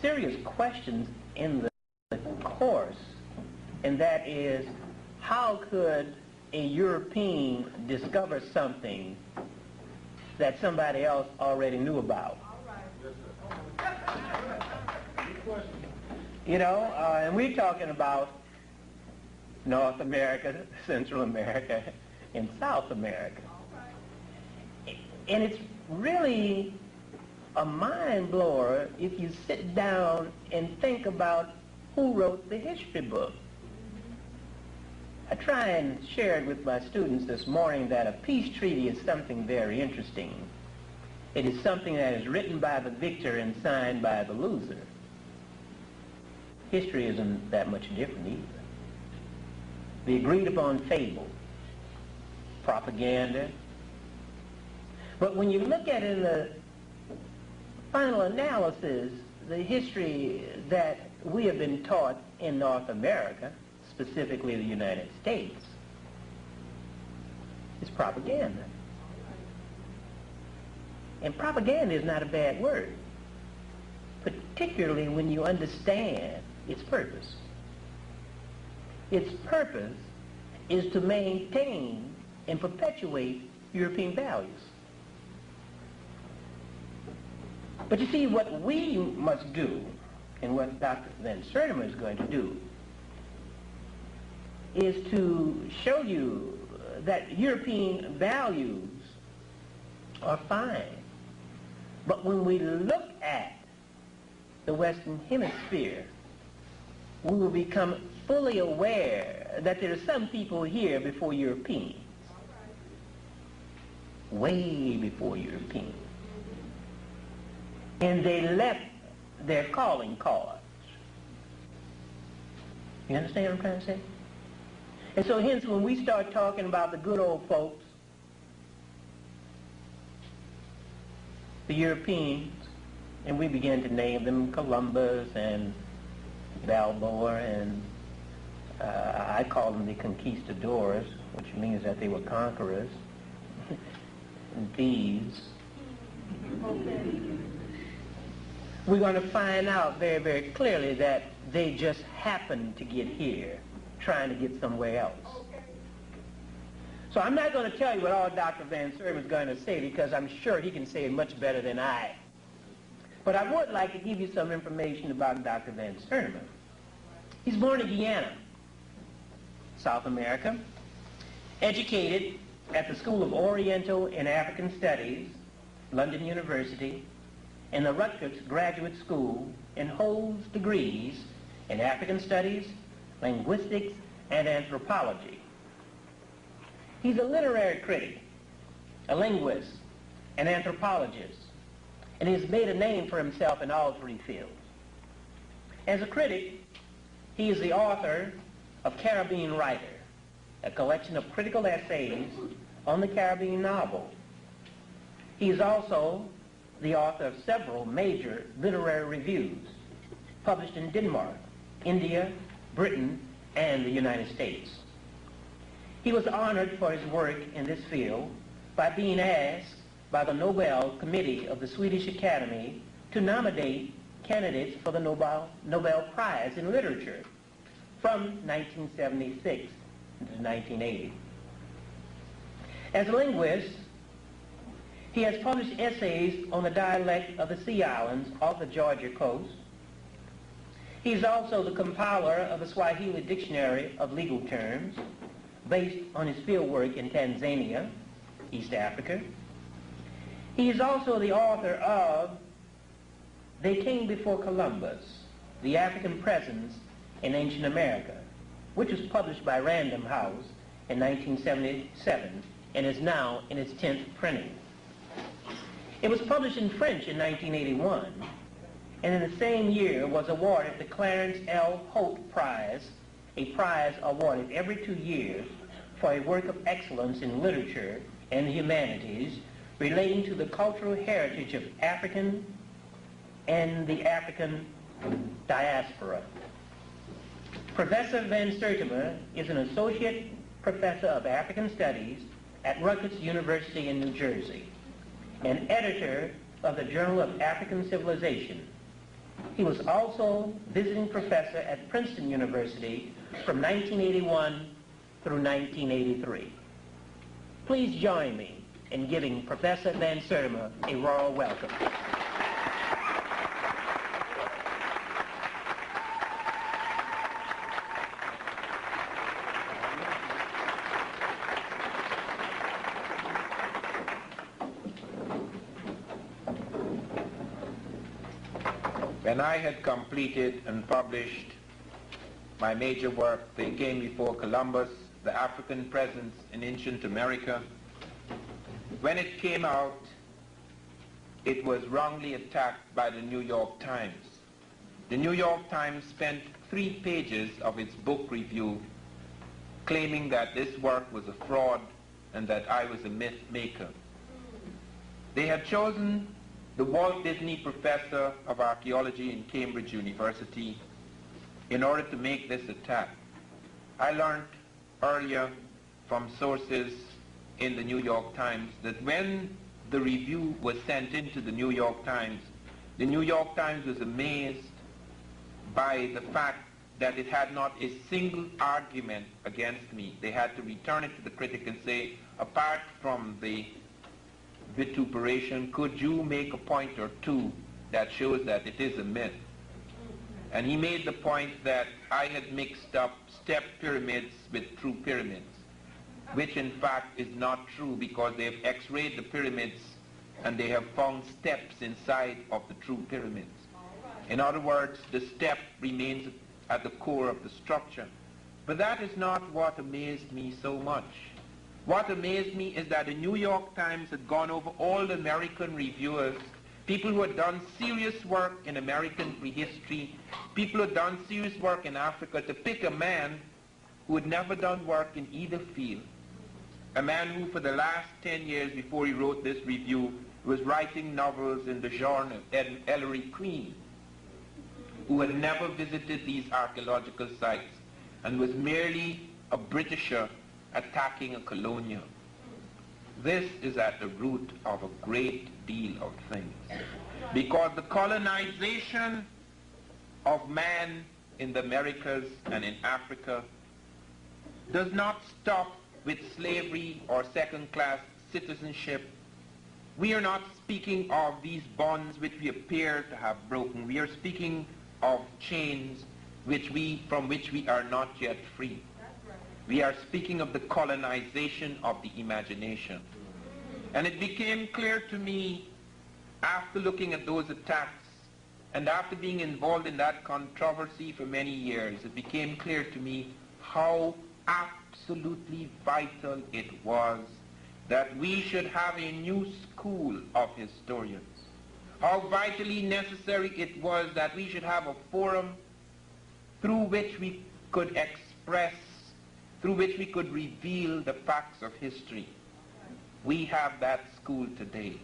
serious questions in the course, and that is, how could a European discover something that somebody else already knew about? You know, and we're talking about North America, Central America, and South America. And it's really a mind blower if you sit down and think about who wrote the history book. I try and share it with my students this morning that a peace treaty is something very interesting. It is something that is written by the victor and signed by the loser. History isn't that much different either. The agreed upon fable, propaganda. But when you look at it in the final analysis, the history that we have been taught in North America, specifically the United States, is propaganda. And propaganda is not a bad word, particularly when you understand its purpose. Its purpose is to maintain and perpetuate European values. But you see, what we must do, and what Dr. Van Sertima is going to do, is to show you that European values are fine. But when we look at the Western Hemisphere, we will become fully aware that there are some people here before Europeans, way before Europeans. And they left their calling cards. You understand what I'm trying to say? And so hence when we start talking about the good old folks, the Europeans, and we begin to name them Columbus and Balboa, and I call them the conquistadors, which means that they were conquerors, and thieves. We're going to find out very, very clearly that they just happened to get here, trying to get somewhere else. So I'm not going to tell you what all Dr. Van Sertima is going to say, because I'm sure he can say it much better than I. But I would like to give you some information about Dr. Van Sertima. He's born in Guyana, South America, educated at the School of Oriental and African Studies, London University, and the Rutgers Graduate School, and holds degrees in African Studies, Linguistics, and Anthropology. He's a literary critic, a linguist, an anthropologist, and he has made a name for himself in all three fields. As a critic, he is the author of Caribbean Writer, a collection of critical essays on the Caribbean novel. He is also the author of several major literary reviews published in Denmark, India, Britain, and the United States. He was honored for his work in this field by being asked by the Nobel Committee of the Swedish Academy to nominate candidates for the Nobel Prize in Literature from 1976 to 1980. As a linguist, he has published essays on the dialect of the Sea Islands off the Georgia coast. He is also the compiler of a Swahili dictionary of legal terms based on his fieldwork in Tanzania, East Africa. He is also the author of They Came Before Columbus, The African Presence in Ancient America, which was published by Random House in 1977 and is now in its 10th printing. It was published in French in 1981, and in the same year was awarded the Clarence L. Holt Prize, a prize awarded every 2 years for a work of excellence in literature and the humanities relating to the cultural heritage of African and the African diaspora. Professor Van Sertima is an associate professor of African Studies at Rutgers University in New Jersey, and editor of the Journal of African Civilization, He was also visiting professor at Princeton University from 1981 through 1983. Please join me in giving Professor Van Sertima a royal welcome. When I had completed and published my major work, They Came Before Columbus, The African Presence in Ancient America, when it came out, it was wrongly attacked by the New York Times. The New York Times spent 3 pages of its book review claiming that this work was a fraud and that I was a myth maker. They had chosen the Walt Disney Professor of Archaeology in Cambridge University in order to make this attack. I learned earlier from sources in the New York Times that when the review was sent into the New York Times was amazed by the fact that it had not a single argument against me. They had to return it to the critic and say, apart from the vituperation, could you make a point or two that shows that it is a myth? And he made the point that I had mixed up step pyramids with true pyramids, which in fact is not true, because they have x-rayed the pyramids and they have found steps inside of the true pyramids. In other words, the step remains at the core of the structure. But that is not what amazed me so much. What amazed me is that the New York Times had gone over all the American reviewers, people who had done serious work in American prehistory, people who had done serious work in Africa, to pick a man who had never done work in either field. A man who for the last 10 years before he wrote this review was writing novels in the genre Ellery Queen, who had never visited these archaeological sites and was merely a Britisher attacking a colonial. This is at the root of a great deal of things, because the colonization of man in the Americas and in Africa does not stop with slavery or second-class citizenship. We are not speaking of these bonds which we appear to have broken. We are speaking of chains from which we are not yet free. We are speaking of the colonization of the imagination. And it became clear to me, after looking at those attacks and after being involved in that controversy for many years, it became clear to me how absolutely vital it was that we should have a new school of historians. How vitally necessary it was that we should have a forum through which we could express, through which we could reveal the facts of history. We have that school today.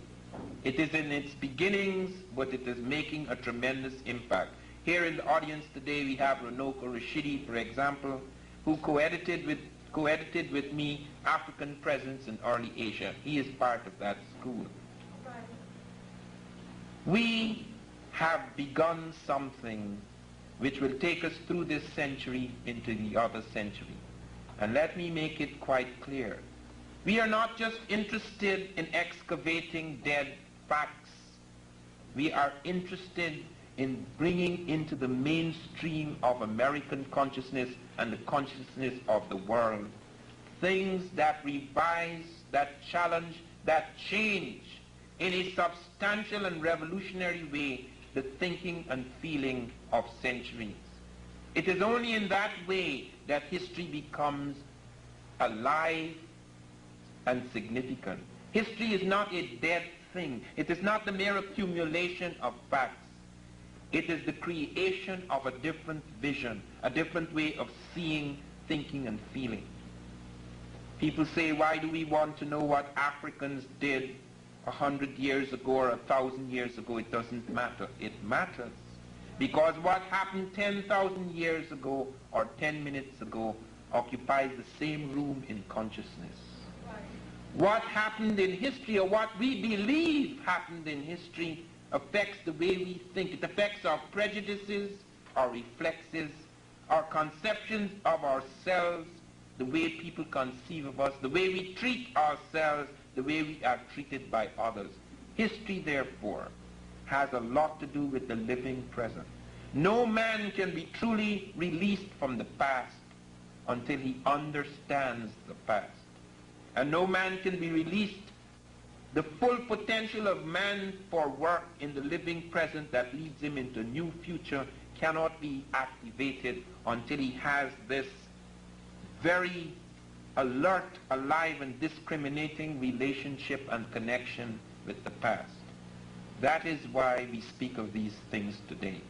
It is in its beginnings, but it is making a tremendous impact. Here in the audience today we have Runoko Rashidi, for example, who co-edited with me African Presence in Early Asia. He is part of that school. We have begun something which will take us through this century into the other century. And let me make it quite clear. We are not just interested in excavating dead facts. We are interested in bringing into the mainstream of American consciousness and the consciousness of the world things that revise, that challenge, that change in a substantial and revolutionary way the thinking and feeling of centuries. It is only in that way that history becomes alive and significant. History is not a dead thing. It is not the mere accumulation of facts. It is the creation of a different vision, a different way of seeing, thinking, and feeling. People say, why do we want to know what Africans did 100 years ago or 1,000 years ago? It doesn't matter. It matters. Because what happened 10,000 years ago or 10 minutes ago occupies the same room in consciousness. What happened in history, or what we believe happened in history affects the way we think. It affects our prejudices, our reflexes, our conceptions of ourselves, the way people conceive of us, the way we treat ourselves, the way we are treated by others. History, therefore, has a lot to do with the living present. No man can be truly released from the past until he understands the past. And no man can be released. The full potential of man for work in the living present that leads him into a new future cannot be activated until he has this very alert, alive, and discriminating relationship and connection with the past. That is why we speak of these things today.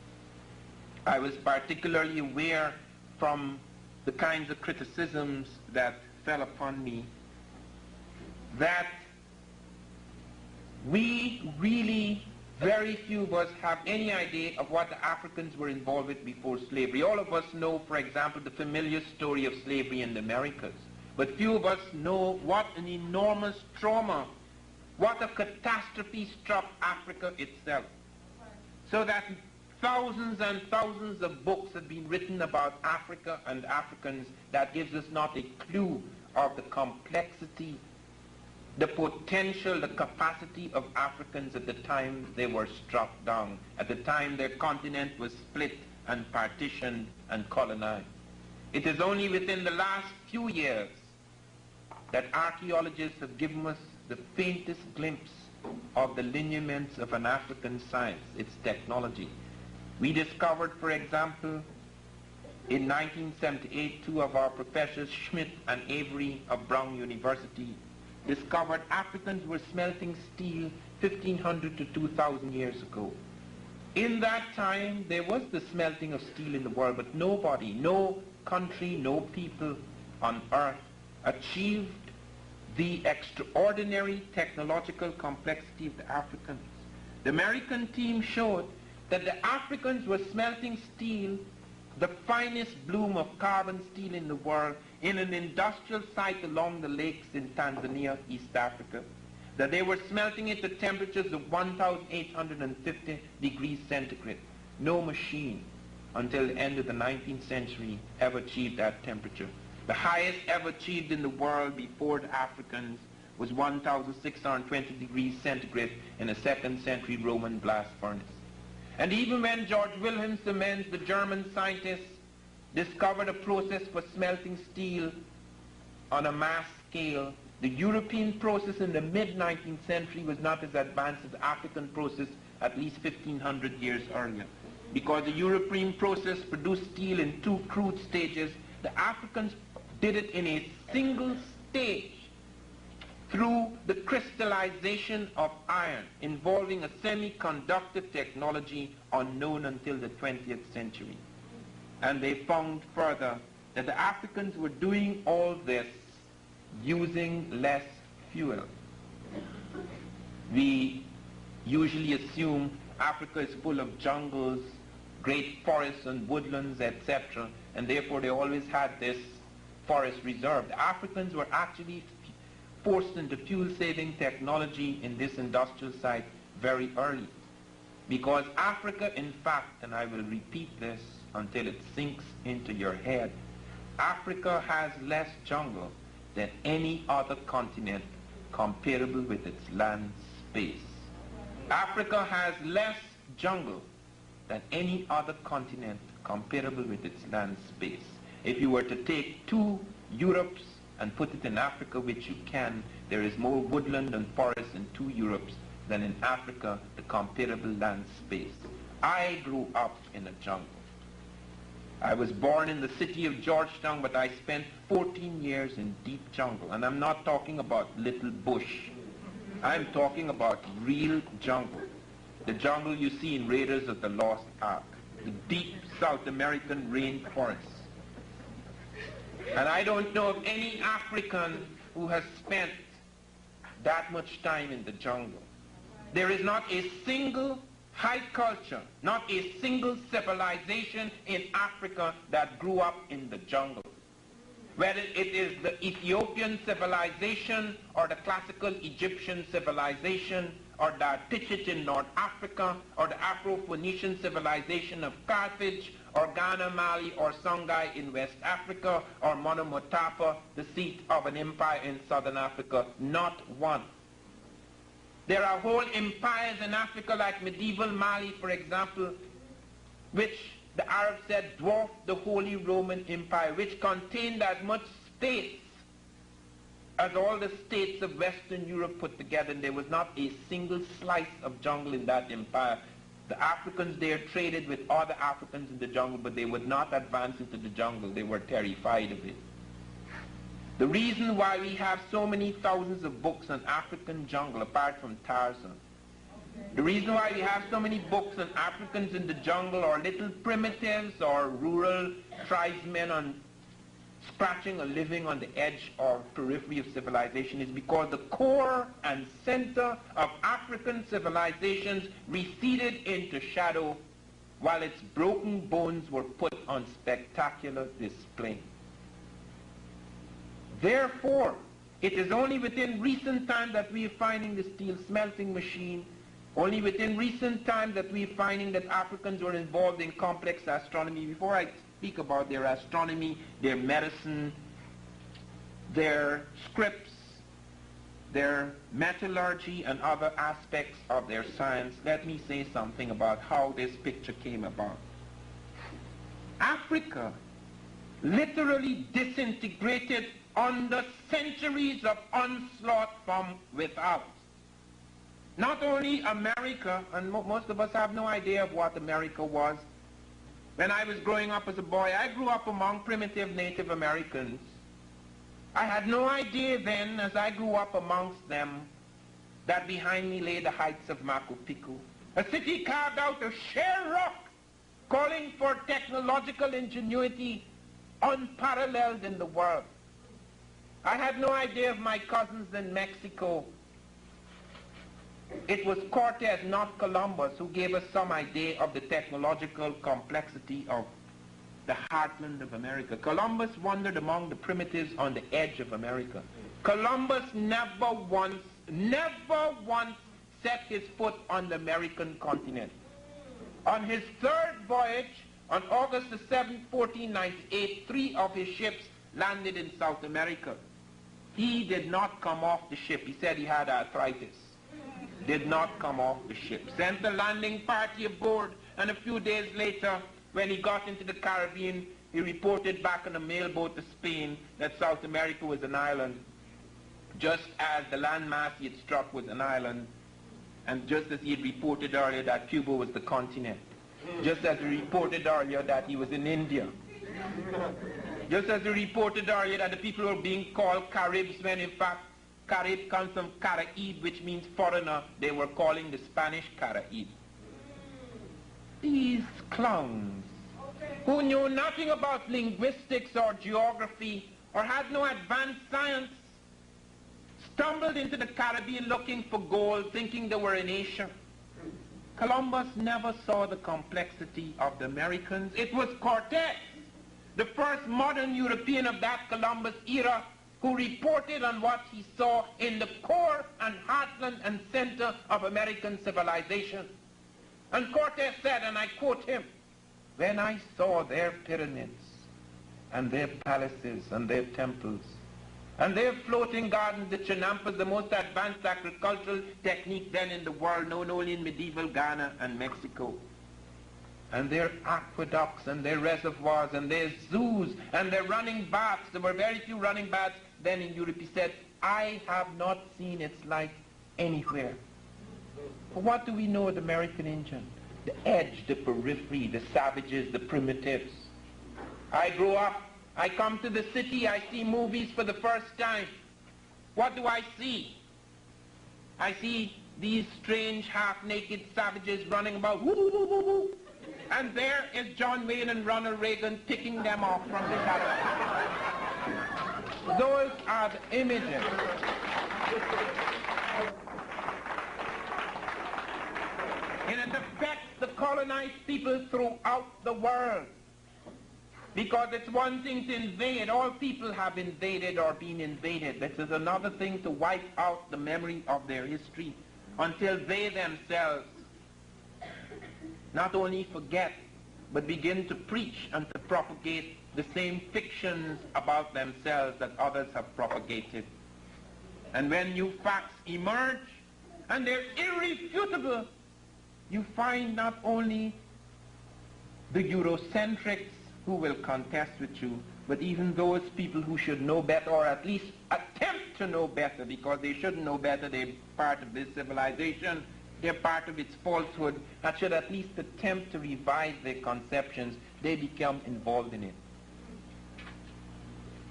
I was particularly aware from the kinds of criticisms that fell upon me that we really, very few of us have any idea of what the Africans were involved with before slavery. All of us know, for example, the familiar story of slavery in the Americas. But few of us know what an enormous trauma, what a catastrophe struck Africa itself. So that thousands and thousands of books have been written about Africa and Africans that gives us not a clue of the complexity, the potential, the capacity of Africans at the time they were struck down, at the time their continent was split and partitioned and colonized. It is only within the last few years that archaeologists have given us the faintest glimpse of the lineaments of an African science, its technology. We discovered, for example, in 1978, two of our professors, Schmidt and Avery of Brown University, discovered Africans were smelting steel 1,500 to 2,000 years ago. In that time, there was the smelting of steel in the world, but nobody, no country, no people on earth achieved the extraordinary technological complexity of the Africans. The American team showed that the Africans were smelting steel, the finest bloom of carbon steel in the world, in an industrial site along the lakes in Tanzania, East Africa, that they were smelting it at temperatures of 1,850 degrees centigrade. No machine until the end of the 19th century ever achieved that temperature. The highest ever achieved in the world before the Africans was 1,620 degrees centigrade in a second century Roman blast furnace. And even when George Wilhelm Siemens, the German scientist, discovered a process for smelting steel on a mass scale, the European process in the mid-19th century was not as advanced as the African process at least 1,500 years earlier. Because the European process produced steel in two crude stages, the Africans did it in a single stage through the crystallization of iron, involving a semiconductor technology unknown until the 20th century. And they found further that the Africans were doing all this using less fuel. We usually assume Africa is full of jungles, great forests and woodlands, etc., and therefore they always had this forest reserve. The Africans were actually forced into fuel-saving technology in this industrial site very early. Because Africa, in fact, and I will repeat this until it sinks into your head, Africa has less jungle than any other continent comparable with its land space. Africa has less jungle than any other continent comparable with its land space. If you were to take two Europes and put it in Africa, which you can, there is more woodland and forest in two Europes than in Africa, the comparable land space. I grew up in a jungle. I was born in the city of Georgetown, but I spent 14 years in deep jungle. And I'm not talking about little bush. I'm talking about real jungle. The jungle you see in Raiders of the Lost Ark. The deep South American rainforest. And I don't know of any African who has spent that much time in the jungle. There is not a single high culture, not a single civilization in Africa that grew up in the jungle. Whether it is the Ethiopian civilization or the classical Egyptian civilization, or the Tichit in North Africa, or the Afro-Phoenician civilization of Carthage, or Ghana, Mali, or Songhai in West Africa, or Monomotapa, the seat of an empire in Southern Africa. Not one. There are whole empires in Africa, like medieval Mali, for example, which the Arabs said dwarfed the Holy Roman Empire, which contained as much space as all the states of Western Europe put together, and there was not a single slice of jungle in that empire. The Africans there traded with other Africans in the jungle, but they would not advance into the jungle. They were terrified of it. The reason why we have so many thousands of books on African jungle, apart from Tarzan, the reason why we have so many books on Africans in the jungle, or little primitives or rural tribesmen on scratching or living on the edge or periphery of civilization, is because the core and center of African civilizations receded into shadow while its broken bones were put on spectacular display. Therefore, it is only within recent time that we are finding the steel smelting machine, only within recent time that we are finding that Africans were involved in complex astronomy. Before I speak about their astronomy, their medicine, their scripts, their metallurgy, and other aspects of their science, let me say something about how this picture came about. Africa literally disintegrated under centuries of onslaught from without. Not only America, and most of us have no idea of what America was. When I was growing up as a boy, I grew up among primitive Native Americans. I had no idea then, as I grew up amongst them, that behind me lay the heights of Machu Picchu, a city carved out of sheer rock, calling for technological ingenuity unparalleled in the world. I had no idea of my cousins in Mexico. It was Cortez, not Columbus, who gave us some idea of the technological complexity of the heartland of America. Columbus wandered among the primitives on the edge of America. Columbus never once set his foot on the American continent. On his third voyage, on August the 7th, 1498, 3 of his ships landed in South America. He did not come off the ship. He said he had arthritis. Did not come off the ship. Sent the landing party aboard, and a few days later, when he got into the Caribbean, he reported back on a mailboat to Spain that South America was an island, just as the landmass he had struck was an island, and just as he had reported earlier that Cuba was the continent, just as he reported earlier that he was in India, just as he reported earlier that the people were being called Caribs, when in fact Carib comes from Caraib, which means foreigner. They were calling the Spanish Caraib. These clowns, who knew nothing about linguistics or geography, or had no advanced science, stumbled into the Caribbean looking for gold, thinking they were in Asia. Columbus never saw the complexity of the Americans. It was Cortez, the first modern European of that Columbus era, who reported on what he saw in the core and heartland and center of American civilization. And Cortez said, and I quote him, "When I saw their pyramids and their palaces and their temples and their floating gardens, the chinampas, the most advanced agricultural technique then in the world, known only in medieval Ghana and Mexico, and their aqueducts and their reservoirs and their zoos and their running baths," there were very few running baths then in Europe, he said, "I have not seen its like anywhere." But what do we know of the American Indian? The edge, the periphery, the savages, the primitives. I grow up, I come to the city, I see movies for the first time. What do I see? I see these strange half-naked savages running about, woo, woo, woo, woo, woo. And there is John Wayne and Ronald Reagan picking them off from the shadow. Those are the images. And it affects the colonized people throughout the world. Because it's one thing to invade. All people have invaded or been invaded. This is another thing to wipe out the memory of their history. until they themselves not only forget, but begin to preach and to propagate the same fictions about themselves that others have propagated. And when new facts emerge, and they're irrefutable, you find not only the Eurocentrics who will contest with you, but even those people who should know better, or at least attempt to know better, because they shouldn't know better, they're part of this civilization, they're part of its falsehood, that should at least attempt to revise their conceptions, they become involved in it.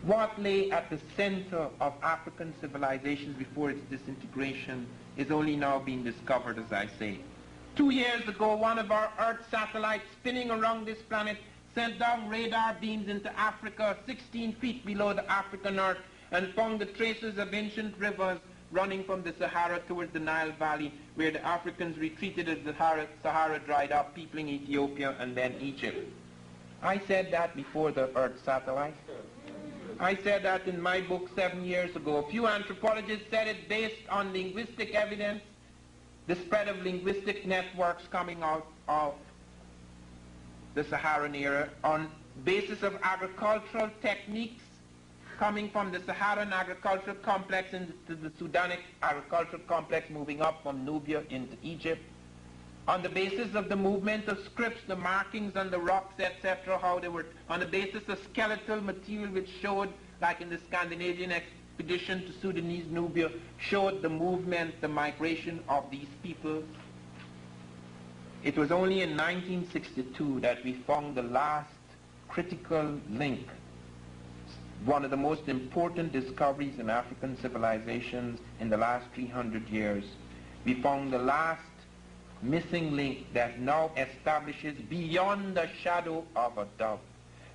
What lay at the center of African civilizations before its disintegration is only now being discovered, as I say. 2 years ago, one of our Earth satellites spinning around this planet sent down radar beams into Africa 16 feet below the African Earth and found the traces of ancient rivers running from the Sahara towards the Nile Valley, where the Africans retreated as the Sahara dried up, peopling Ethiopia and then Egypt. I said that before the Earth satellite. I said that in my book 7 years ago. A few anthropologists said it based on linguistic evidence, the spread of linguistic networks coming out of the Saharan era, on basis of agricultural techniques coming from the Saharan agricultural complex into the Sudanic agricultural complex, moving up from Nubia into Egypt, on the basis of the movement of scripts, the markings on the rocks, etc., how they were, on the basis of skeletal material which showed, like in the Scandinavian expedition to Sudanese Nubia, showed the movement, the migration of these people. It was only in 1962 that we found the last critical link, one of the most important discoveries in African civilizations in the last 300 years. We found the last missing link that now establishes beyond the shadow of a doubt,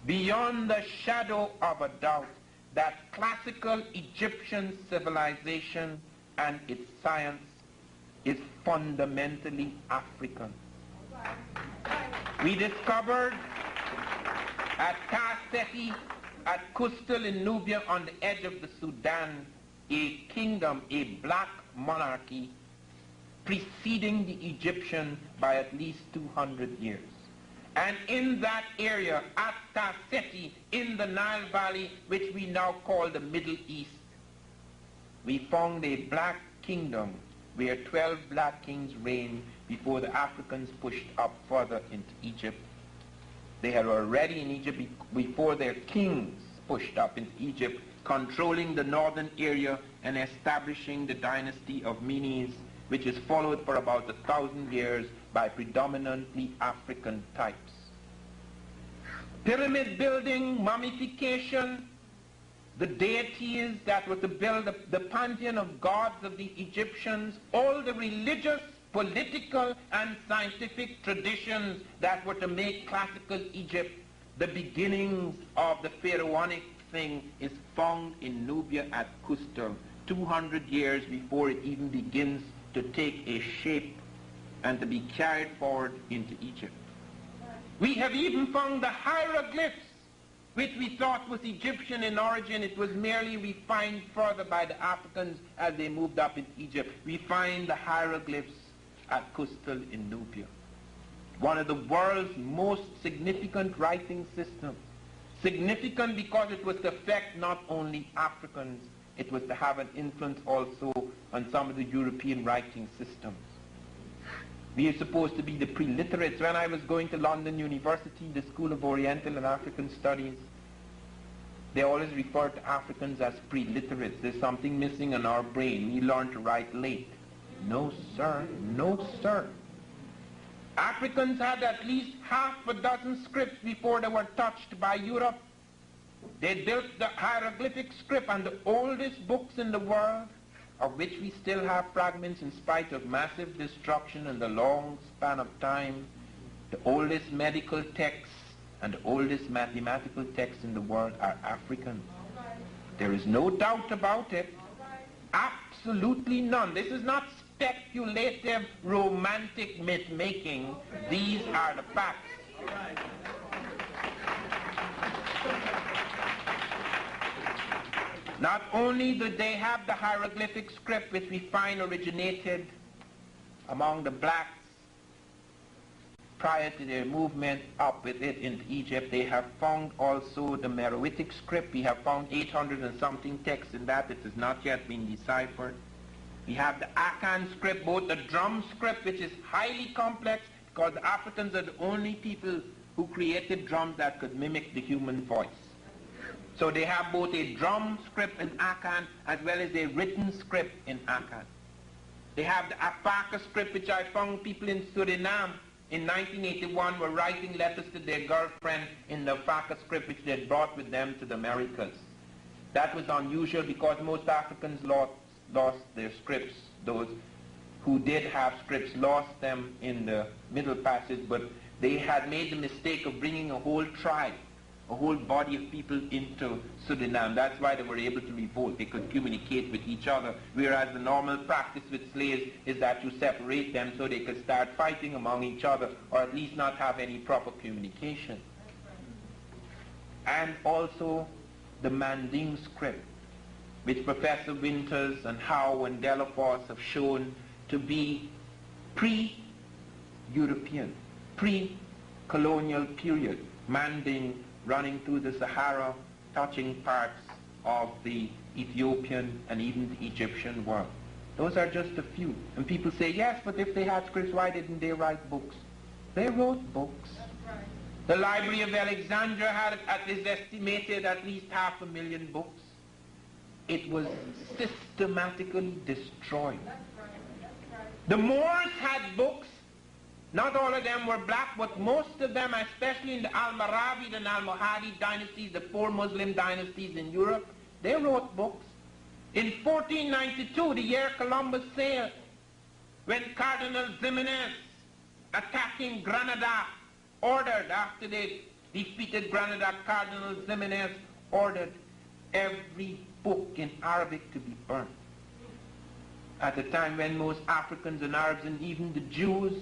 beyond the shadow of a doubt, that classical Egyptian civilization and its science is fundamentally African. We discovered at Kaseti, at Kustal in Nubia on the edge of the Sudan, a kingdom, a black monarchy preceding the Egyptian by at least 200 years. And in that area, at Kaseti, in the Nile Valley, which we now call the Middle East, we found a black kingdom where 12 black kings reigned before the Africans pushed up further into Egypt. They had already in Egypt, before their kings pushed up into Egypt, controlling the northern area and establishing the dynasty of Menes, which is followed for about 1,000 years by predominantly African types. Pyramid building, mummification, the deities that were to build the pantheon of gods of the Egyptians, all the religious, political, and scientific traditions that were to make classical Egypt the beginnings of the pharaonic thing is found in Nubia at Kustal, 200 years before it even begins to take a shape and to be carried forward into Egypt. We have even found the hieroglyphs, which we thought was Egyptian in origin. It was merely refined further by the Africans as they moved up into Egypt. We find the hieroglyphs at Kustal in Nubia, one of the world's most significant writing systems. Significant because it was to affect not only Africans, it was to have an influence also on some of the European writing systems. We are supposed to be the pre-literates. When I was going to London University, the School of Oriental and African Studies, they always refer to Africans as pre-literates. There's something missing in our brain. We learn to write late. No, sir. No, sir. Africans had at least half a dozen scripts before they were touched by Europe. They built the hieroglyphic script, and the oldest books in the world, of which we still have fragments in spite of massive destruction in the long span of time, the oldest medical texts and the oldest mathematical texts in the world are African. There is no doubt about it. Absolutely none. This is not speculative, romantic myth-making. These are the facts. Not only did they have the hieroglyphic script, which we find originated among the blacks prior to their movement up with it into Egypt. They have found also the Meroitic script. We have found 800 and something texts in that. It has not yet been deciphered. We have the Akan script, both the drum script, which is highly complex, because the Africans are the only people who created drums that could mimic the human voice. So they have both a drum script in Akan as well as a written script in Akan. They have the Apaka script, which I found people in Suriname in 1981 were writing letters to their girlfriend in the Apaka script, which they had brought with them to the Americas. That was unusual because most Africans lost their scripts. Those who did have scripts lost them in the Middle Passage, but they had made the mistake of bringing a whole tribe, a whole body of people into Suriname. That's why they were able to revolt. They could communicate with each other, whereas the normal practice with slaves is that you separate them so they could start fighting among each other, or at least not have any proper communication. And also the Manding script, which Professor Winters and Howe and Delafosse have shown to be pre-European, pre-colonial period, Manding running through the Sahara, touching parts of the Ethiopian and even the Egyptian world. Those are just a few. And people say, yes, but if they had scripts, why didn't they write books? They wrote books. The Library of Alexandria had, it is estimated, at least 500,000 books. It was systematically destroyed. The Moors had books. Not all of them were black, but most of them, especially in the Almoravid and Almohadi dynasties, the 4 Muslim dynasties in Europe, they wrote books. In 1492, the year Columbus sailed, when Cardinal Ximenes, attacking Granada, ordered, after they defeated Granada, Cardinal Ximenes ordered every book in Arabic to be burnt. At a time when most Africans and Arabs and even the Jews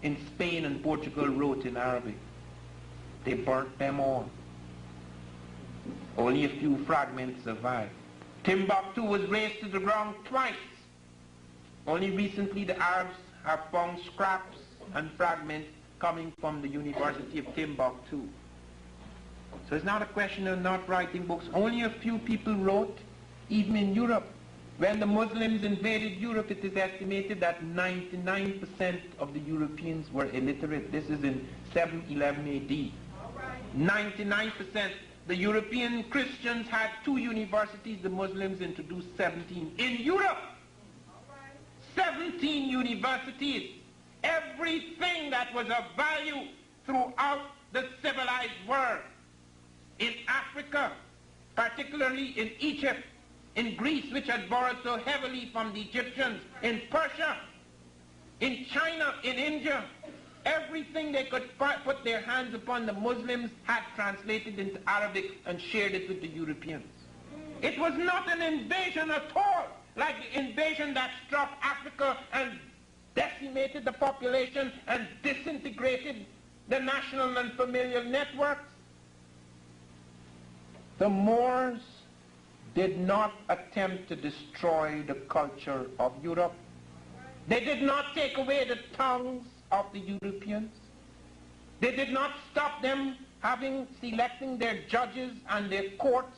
in Spain and Portugal wrote in Arabic. They burnt them all. Only a few fragments survived. Timbuktu was razed to the ground twice. Only recently the Arabs have found scraps and fragments coming from the University of Timbuktu. So it's not a question of not writing books. Only a few people wrote, even in Europe. When the Muslims invaded Europe, it is estimated that 99% of the Europeans were illiterate. This is in 711 AD. 99%. The European Christians had 2 universities. The Muslims introduced 17. In Europe, 17 universities. Everything that was of value throughout the civilized world. In Africa, particularly in Egypt, in Greece, which had borrowed so heavily from the Egyptians, in Persia, in China, in India, everything they could put their hands upon, the Muslims had translated into Arabic and shared it with the Europeans. It was not an invasion at all, like the invasion that struck Africa and decimated the population and disintegrated the national and familial networks. The Moors did not attempt to destroy the culture of Europe. They did not take away the tongues of the Europeans. They did not stop them selecting their judges and their courts.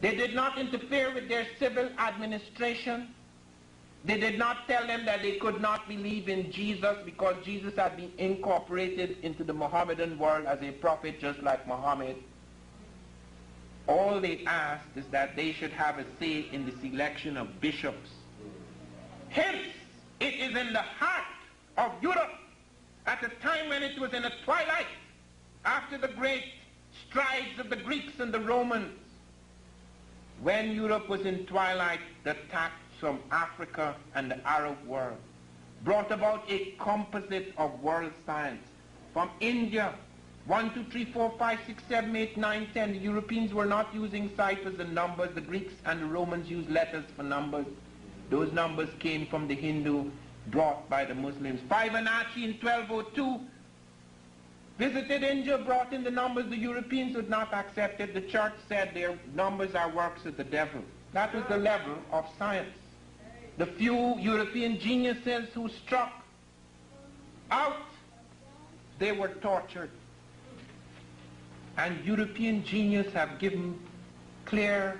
They did not interfere with their civil administration. They did not tell them that they could not believe in Jesus because Jesus had been incorporated into the Mohammedan world as a prophet just like Muhammad. All they asked is that they should have a say in the selection of bishops. Hence, it is in the heart of Europe, at a time when it was in a twilight, after the great strides of the Greeks and the Romans, when Europe was in twilight, the attacks from Africa and the Arab world brought about a composite of world science. From India, 1, 2, 3, 4, 5, 6, 7, 8, 9, 10. The Europeans were not using ciphers and numbers. The Greeks and the Romans used letters for numbers. Those numbers came from the Hindu, brought by the Muslims. Fibonacci in 1202 visited India, brought in the numbers. The Europeans would not accept it. The church said their numbers are works of the devil. That was the level of science. The few European geniuses who struck out, they were tortured. And European genius have given clear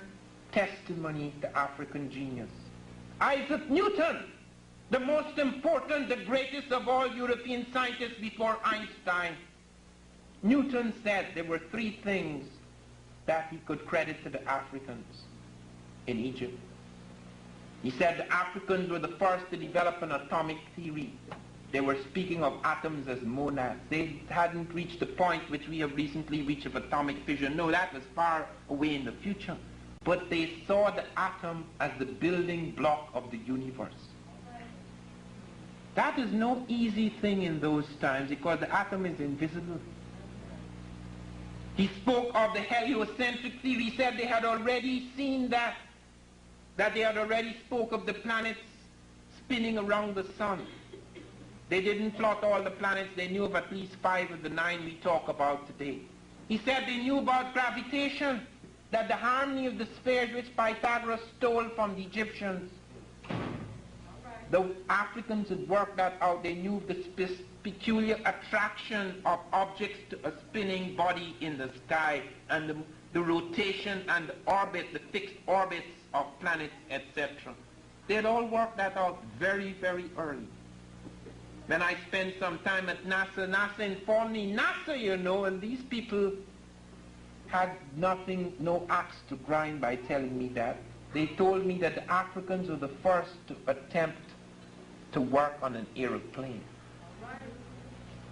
testimony to African genius. Isaac Newton, the most important, the greatest of all European scientists before Einstein, Newton said there were three things that he could credit to the Africans in Egypt. He said the Africans were the first to develop an atomic theory. They were speaking of atoms as monads. They hadn't reached the point which we have recently reached of atomic fission. No, that was far away in the future. But they saw the atom as the building block of the universe. That is no easy thing in those times because the atom is invisible. He spoke of the heliocentric theory. He said they had already seen that they had already spoke of the planets spinning around the sun. They didn't plot all the planets. They knew of at least 5 of the 9 we talk about today. He said they knew about gravitation, that the harmony of the spheres which Pythagoras stole from the Egyptians. The Africans had worked that out. They knew the peculiar attraction of objects to a spinning body in the sky and the rotation and the orbit, the fixed orbits of planets, etc. They had all worked that out very, very early. When I spent some time at NASA informed me, NASA, you know, and these people had nothing, no axe to grind by telling me that. They told me that the Africans were the first to attempt to work on an aeroplane.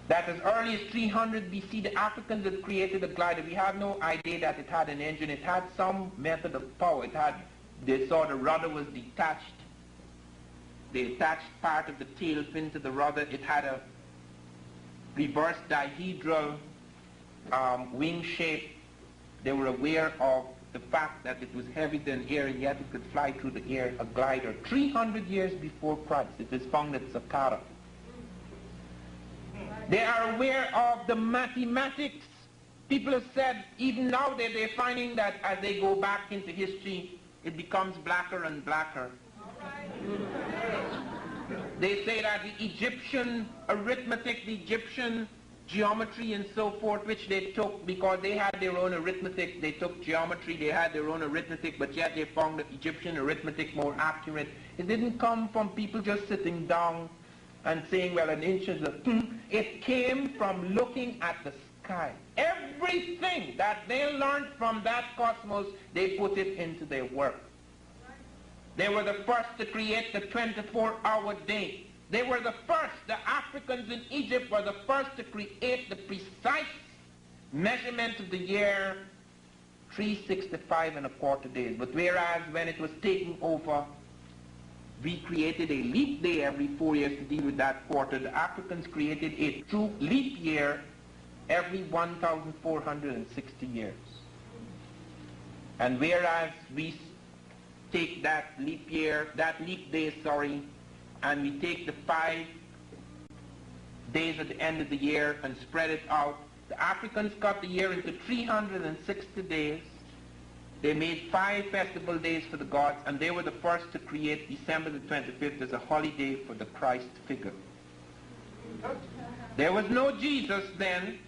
That as early as 300 BC, the Africans had created a glider. We have no idea that it had an engine. It had some method of power. They saw the rudder was detached. They attached part of the tail fin to the rudder. It had a reverse dihedral wing shape. They were aware of the fact that it was heavier than air and yet it could fly through the air, a glider. 300 years before Christ, it was found at Saqqara. They are aware of the mathematics. People have said, even now they're finding that as they go back into history, it becomes blacker and blacker. They say that the Egyptian arithmetic, the Egyptian geometry and so forth, which they took because they had their own arithmetic, they took geometry, they had their own arithmetic, but yet they found the Egyptian arithmetic more accurate. It didn't come from people just sitting down and saying, well, an inch is a... It came from looking at the sky. Everything that they learned from that cosmos, they put it into their work. They were the first to create the 24-hour day. They were the first, the Africans in Egypt were the first to create the precise measurement of the year, 365 and a quarter days. But whereas when it was taken over, we created a leap day every 4 years to deal with that quarter. The Africans created a true leap year every 1,460 years. And whereas we take that leap day, and we take the 5 days at the end of the year and spread it out, the Africans cut the year into 360 days. They made 5 festival days for the gods, and they were the first to create December the 25th as a holiday for the Christ figure. There was no Jesus then,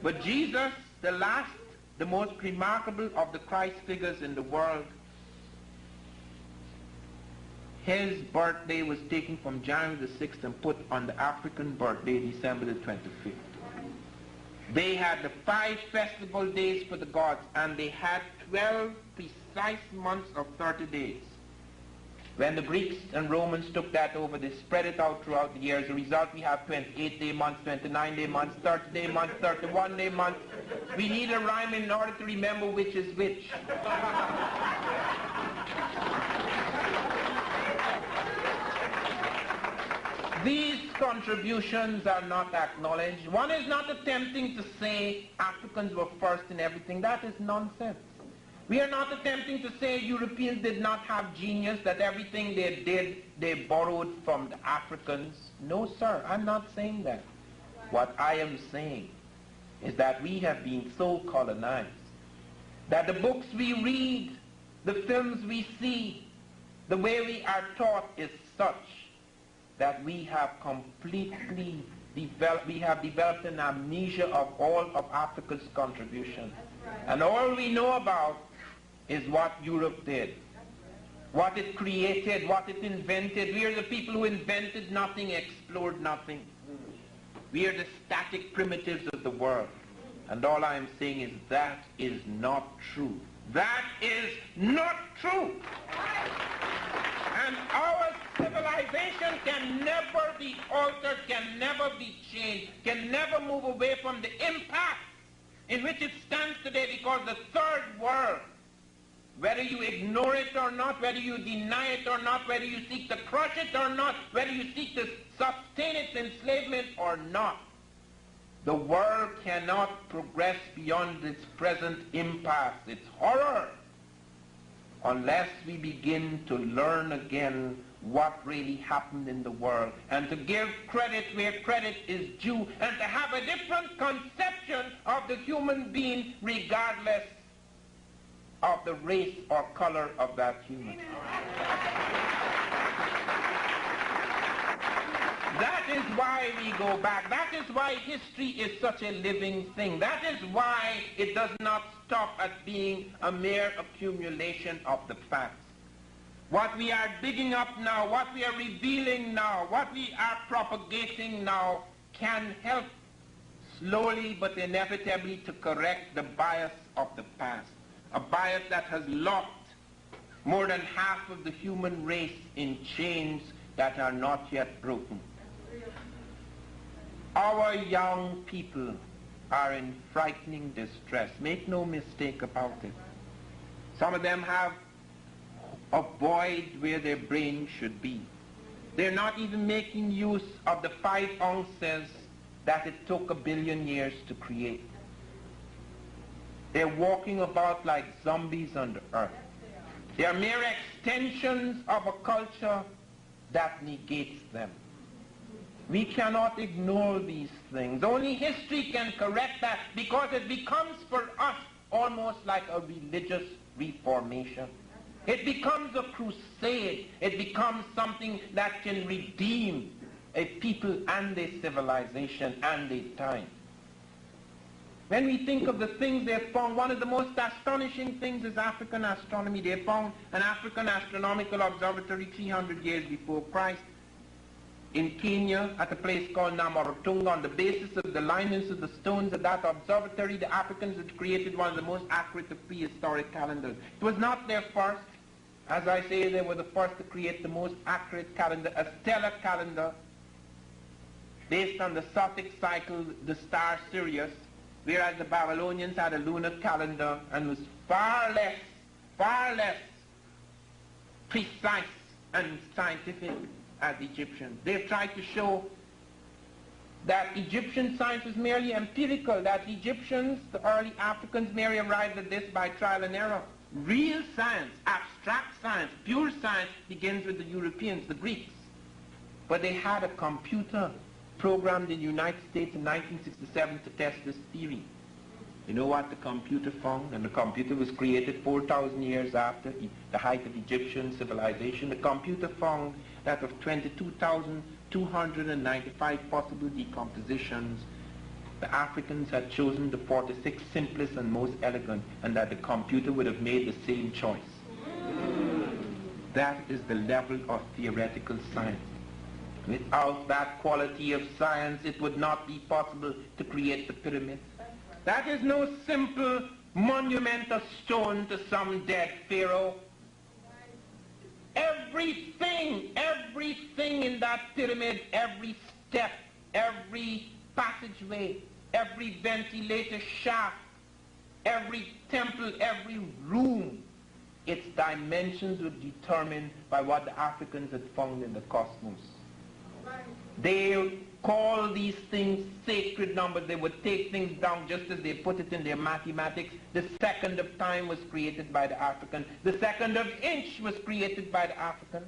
but Jesus, the most remarkable of the Christ figures in the world, his birthday was taken from January the 6th and put on the African birthday, December the 25th. They had the 5 festival days for the gods, and they had 12 precise months of 30 days. When the Greeks and Romans took that over, they spread it out throughout the year. As a result, we have 28-day months, 29-day months, 30-day months, 31-day months. We need a rhyme in order to remember which is which. These contributions are not acknowledged. One is not attempting to say Africans were first in everything. That is nonsense. We are not attempting to say Europeans did not have genius, that everything they did, they borrowed from the Africans. No, sir, I'm not saying that. What I am saying is that we have been so colonized that the books we read, the films we see, The way we are taught is such that we have developed an amnesia of all of Africa's contribution. And all we know about is what Europe did, what it created, what it invented. We are the people who invented nothing, explored nothing. We are the static primitives of the world. And all I am saying is that is not true. That is not true. And our civilization can never be altered, can never be changed, can never move away from the impact in which it stands today, because the third world, whether you ignore it or not, whether you deny it or not, whether you seek to crush it or not, whether you seek to sustain its enslavement or not, the world cannot progress beyond its present impasse, its horror, unless we begin to learn again what really happened in the world, and to give credit where credit is due, and to have a different conception of the human being regardless of the race or color of that human. That is why we go back. That is why history is such a living thing. That is why it does not stop at being a mere accumulation of the facts. What we are digging up now, what we are revealing now, what we are propagating now can help slowly but inevitably to correct the bias of the past. A bias that has locked more than half of the human race in chains that are not yet broken. Our young people are in frightening distress. Make no mistake about it. Some of them have a void where their brain should be. They're not even making use of the 5 ounces that it took 1 billion years to create. They're walking about like zombies on the earth. They are mere extensions of a culture that negates them. We cannot ignore these things. Only history can correct that, because it becomes for us almost like a religious reformation. It becomes a crusade. It becomes something that can redeem a people and a civilization and a time. When we think of the things they found, one of the most astonishing things is African astronomy. They found an African astronomical observatory 300 years before Christ in Kenya at a place called Namaratunga. On the basis of the lineaments of the stones of that observatory, the Africans had created one of the most accurate of prehistoric calendars. It was not their first. As I say, they were the first to create the most accurate calendar, a stellar calendar based on the Sothic cycle, the star Sirius, whereas the Babylonians had a lunar calendar and was far less precise and scientific as the Egyptians. They've tried to show that Egyptian science was merely empirical, that Egyptians, the early Africans, merely arrived at this by trial and error. Real science, abstract science, pure science begins with the Europeans, the Greeks. But they had a computer programmed in the United States in 1967 to test this theory. You know what the computer found? And the computer was created 4,000 years after the height of Egyptian civilization. The computer found that of 22,295 possible decompositions, the Africans had chosen the 46 simplest and most elegant, and that the computer would have made the same choice. That is the level of theoretical science. Without that quality of science, it would not be possible to create the pyramids. That is no simple monument of stone to some dead pharaoh. Everything in that pyramid, every step, every passageway, every ventilator shaft, every temple, every room, its dimensions were determined by what the Africans had found in the cosmos. They call these things sacred numbers. They would take things down just as they put it in their mathematics. The second of time was created by the African. The second of inch was created by the African.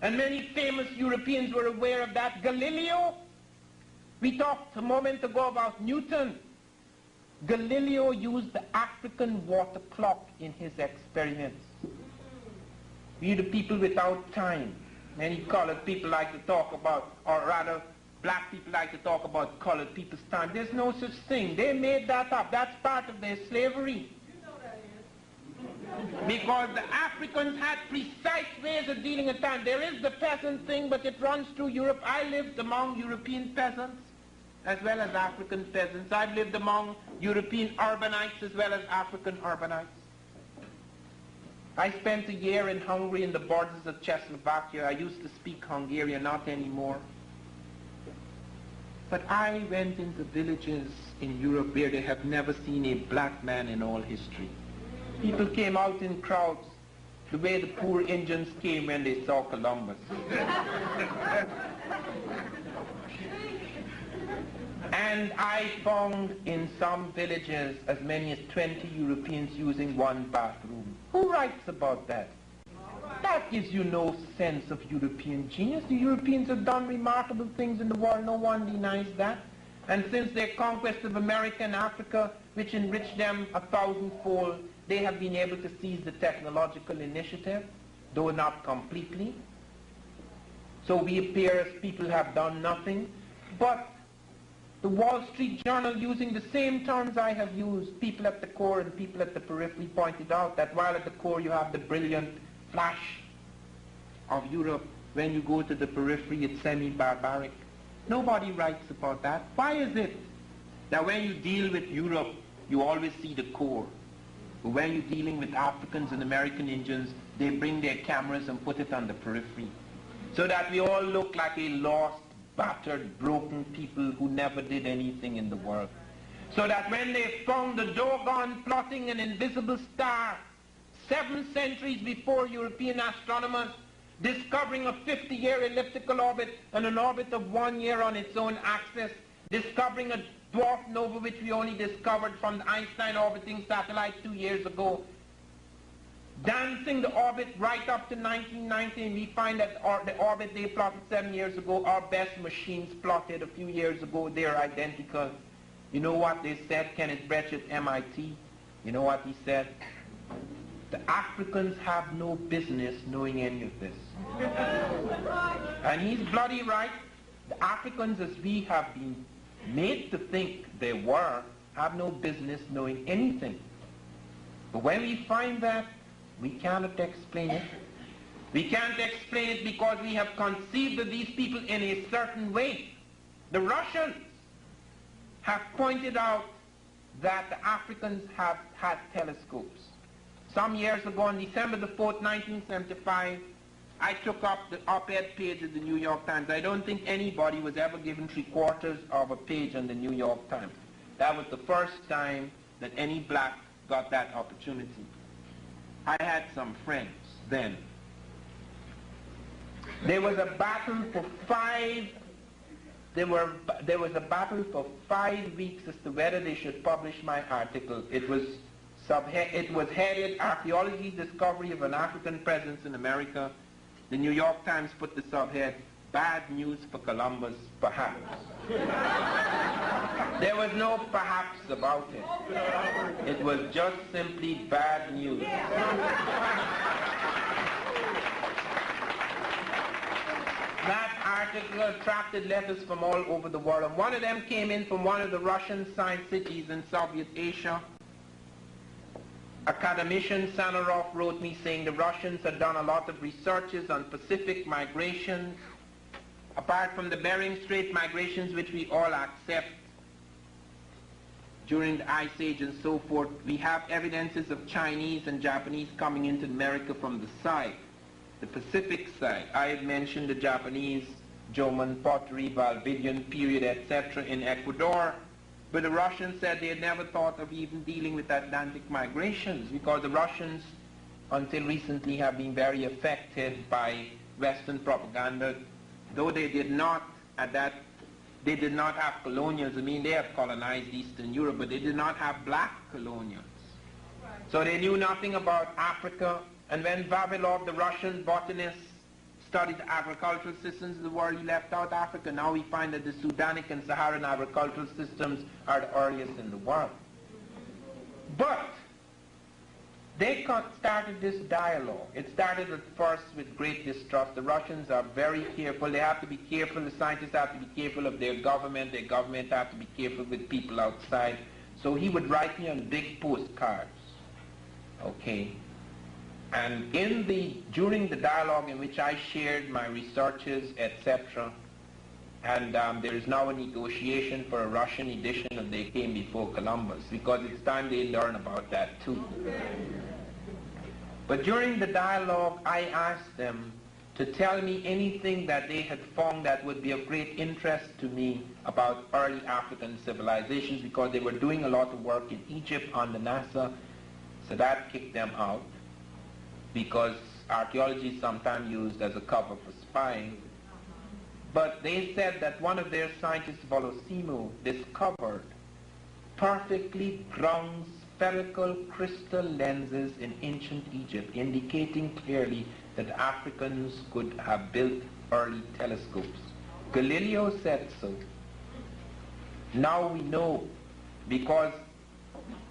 And many famous Europeans were aware of that. Galileo, we talked a moment ago about Newton. Galileo used the African water clock in his experiments. We're the people without time. Many colored people like to talk about, or rather, black people like to talk about colored people's time. There's no such thing. They made that up. That's part of their slavery. Because the Africans had precise ways of dealing with time. There is the peasant thing, but it runs through Europe. I lived among European peasants as well as African peasants. I've lived among European urbanites as well as African urbanites. I spent a year in Hungary in the borders of Czechoslovakia. I used to speak Hungarian, not anymore. But I went into villages in Europe where they have never seen a black man in all history. People came out in crowds, the way the poor Indians came when they saw Columbus. And I found in some villages as many as 20 Europeans using one bathroom. Who writes about that? That gives you no sense of European genius. The Europeans have done remarkable things in the world. No one denies that. And since their conquest of America and Africa, which enriched them 1,000-fold, they have been able to seize the technological initiative, though not completely. So we appear as people who have done nothing. But the Wall Street Journal, using the same terms I have used, people at the core and people at the periphery, pointed out that while at the core you have the brilliant flash of Europe, when you go to the periphery it's semi-barbaric. Nobody writes about that. Why is it that when you deal with Europe, you always see the core? But when you're dealing with Africans and American Indians, they bring their cameras and put it on the periphery. So that we all look like a lost, battered, broken people who never did anything in the world. So that when they found the Dogon plotting an invisible star 7 centuries before European astronomers, discovering a 50-year elliptical orbit and an orbit of 1 year on its own axis, discovering a dwarf nova which we only discovered from the Einstein orbiting satellite 2 years ago, dancing the orbit right up to 1990, and we find that the orbit they plotted 7 years ago, our best machines plotted a few years ago, they're identical. You know what they said, Kenneth Brecht at MIT? You know what he said? The Africans have no business knowing any of this. And he's bloody right. The Africans, as we have been made to think they were, have no business knowing anything. But when we find that, we cannot explain it. We can't explain it because we have conceived of these people in a certain way. The Russians have pointed out that the Africans have had telescopes. Some years ago, on December the 4th, 1975, I took up the op-ed page of the New York Times. I don't think anybody was ever given 3/4 of a page on the New York Times. That was the first time that any black got that opportunity. I had some friends then. There was a battle for 5 weeks as to whether they should publish my article. It was headed Archaeology Discovery of an African Presence in America. The New York Times put the subhead, Bad News for Columbus, Perhaps. There was no perhaps about it. It was just simply bad news. That article attracted letters from all over the world, and one of them came in from one of the Russian science cities in Soviet Asia. Academician Sanarov wrote me saying the Russians had done a lot of researches on Pacific migrations, apart from the Bering Strait migrations, which we all accept during the Ice Age and so forth. We have evidences of Chinese and Japanese coming into America from the side, the Pacific side. I had mentioned the Japanese, German pottery, Valdivian period, etc. in Ecuador. But the Russians said they had never thought of even dealing with Atlantic migrations, because the Russians, until recently, have been very affected by Western propaganda. Though they did not, they did not have colonials. I mean, they have colonized Eastern Europe, but they did not have black colonials. So they knew nothing about Africa. And when Vavilov, the Russian botanist, studied the agricultural systems of the world, he left out Africa. Now we find that the Sudanic and Saharan agricultural systems are the earliest in the world. But they started this dialogue. It started at first with great distrust. The Russians are very careful. They have to be careful. The scientists have to be careful of their government. Their government have to be careful with people outside. So he would write me on big postcards. Okay. And during the dialogue in which I shared my researches, etc., and there is now a negotiation for a Russian edition of They Came Before Columbus, because it's time they learn about that too. But during the dialogue, I asked them to tell me anything that they had found that would be of great interest to me about early African civilizations, because they were doing a lot of work in Egypt on the NASA, so that kicked them out, because archaeology is sometimes used as a cover for spying. But they said that one of their scientists, Volosimo, discovered perfectly ground spherical crystal lenses in ancient Egypt, indicating clearly that Africans could have built early telescopes. Galileo said so. Now we know, because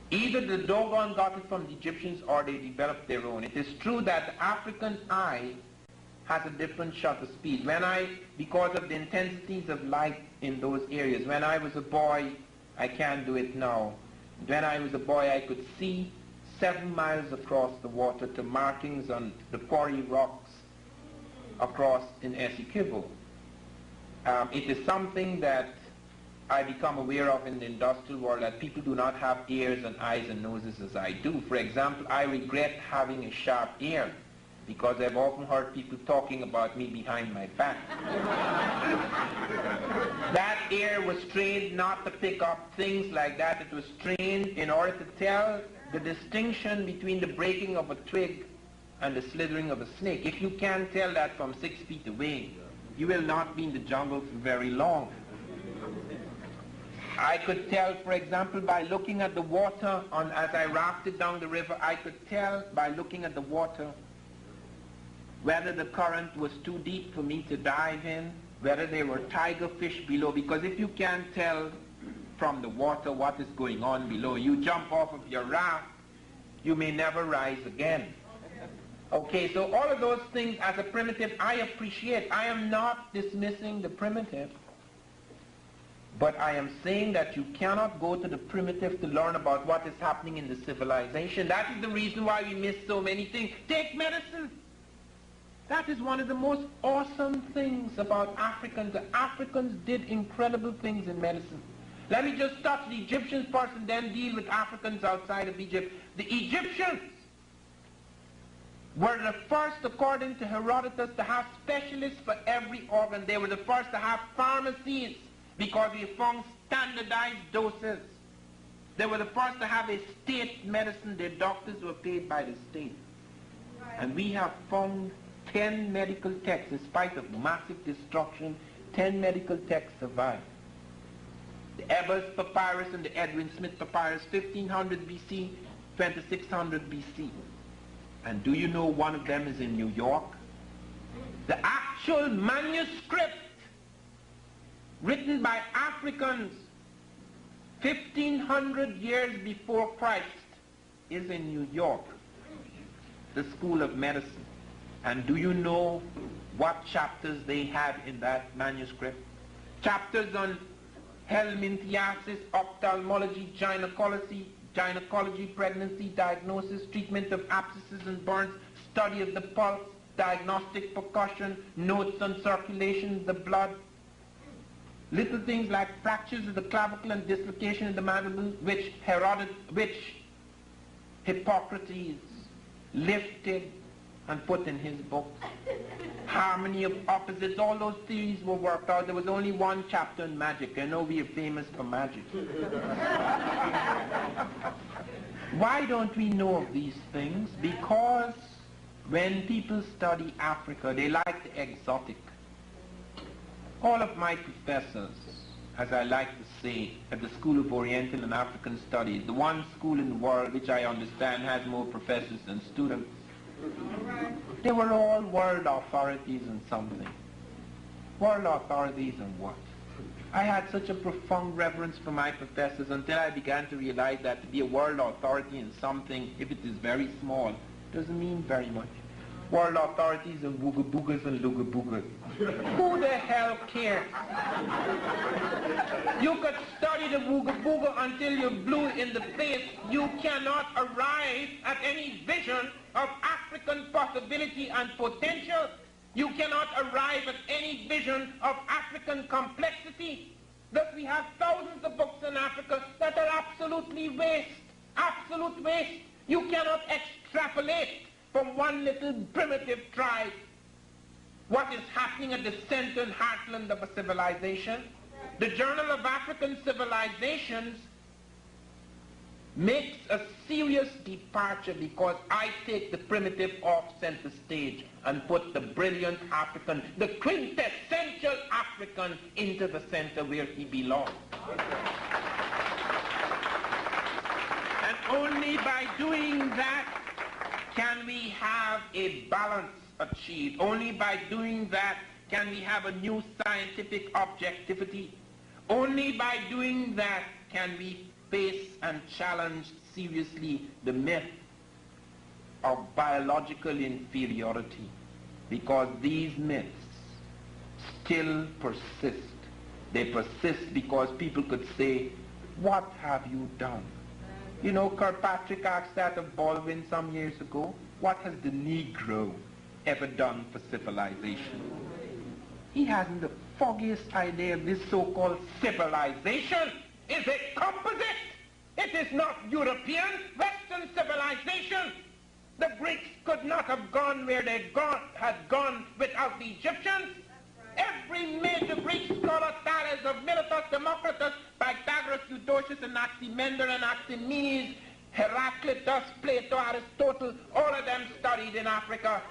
either the Dogon got it from the Egyptians or they developed their own. It is true that the African eye has a different shutter speed. Because of the intensities of light in those areas, when I was a boy, I can't do it now. When I was a boy, I could see 7 miles across the water to markings on the quarry rocks across in Essequibo. It is something that I become aware of in the industrial world, that people do not have ears and eyes and noses as I do. For example, I regret having a sharp ear, because I've often heard people talking about me behind my back. That ear was trained not to pick up things like that. It was trained in order to tell the distinction between the breaking of a twig and the slithering of a snake. If you can't tell that from 6 feet away, you will not be in the jungle for very long. I could tell, for example, by looking at the water, as I rafted down the river, I could tell by looking at the water whether the current was too deep for me to dive in, whether there were tiger fish below, because if you can't tell from the water what is going on below, you jump off of your raft, you may never rise again. Okay, so all of those things as a primitive I appreciate. I am not dismissing the primitive, but I am saying that you cannot go to the primitive to learn about what is happening in the civilization. That is the reason why we miss so many things. Take medicine. That is one of the most awesome things about Africans. The Africans did incredible things in medicine. Let me just touch the Egyptians first and then deal with Africans outside of Egypt. The Egyptians were the first, according to Herodotus, to have specialists for every organ. They were the first to have pharmacies, because we found standardized doses. They were the first to have a state medicine. Their doctors were paid by the state. And we have found 10 medical texts. In spite of massive destruction, 10 medical texts survive. The Ebers Papyrus and the Edwin Smith Papyrus, 1500 BC, 2600 BC. And do you know one of them is in New York? The actual manuscript written by Africans 1500 years before Christ is in New York, the School of Medicine. And do you know what chapters they had in that manuscript? Chapters on helminthiasis, ophthalmology, gynecology, pregnancy, diagnosis, treatment of abscesses and burns, study of the pulse, diagnostic percussion, notes on circulation of the blood, little things like fractures of the clavicle and dislocation of the mandible, which Hippocrates lifted and put in his books. Harmony of opposites, all those theories were worked out. There was only one chapter in magic. I know we are famous for magic. Why don't we know of these things? Because when people study Africa, they like the exotic. All of my professors, as I like to say, at the School of Oriental and African Studies, the one school in the world which I understand has more professors than students, they were all world authorities on something. World authorities on what? I had such a profound reverence for my professors until I began to realize that to be a world authority in something, if it is very small, doesn't mean very much. World authorities and wooga-boogas and luga-boogas. Who the hell cares? You could study the wooga-booga until you're blue in the face. You cannot arrive at any vision of African possibility and potential. You cannot arrive at any vision of African complexity. Thus we have thousands of books in Africa that are absolutely waste. Absolute waste. You cannot extrapolate from one little primitive tribe what is happening at the center and heartland of a civilization. The Journal of African Civilizations makes a serious departure because I take the primitive off center stage and put the brilliant African, the quintessential African, into the center where he belongs. And only by doing that can we have a balance achieved. Only by doing that can we have a new scientific objectivity. Only by doing that can we face and challenge seriously the myth of biological inferiority, because these myths still persist. They persist because people could say, what have you done? You know, Kirkpatrick asked that of Baldwin some years ago. What has the Negro ever done for civilization? He hasn't the foggiest idea of this so-called civilization is a composite. It is not European, Western civilization. The Greeks could not have gone where they had gone without the Egyptians. Every major Greek scholar, Thales of Miletus, Democritus, Pythagoras, Eudoxus, Anaximander, Anaximenes, Heraclitus, Plato, Aristotle, all of them studied in Africa.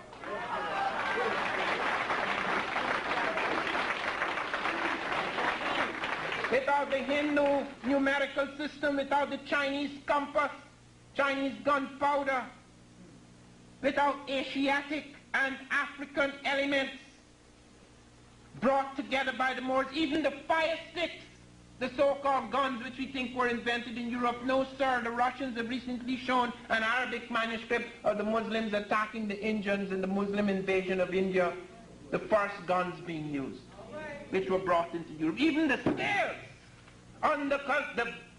Without the Hindu numerical system, without the Chinese compass, Chinese gunpowder, without Asiatic and African elements brought together by the Moors, even the fire sticks, the so-called guns which we think were invented in Europe. No, sir, the Russians have recently shown an Arabic manuscript of the Muslims attacking the Indians in the Muslim invasion of India, the first guns being used, which were brought into Europe. Even the sails on the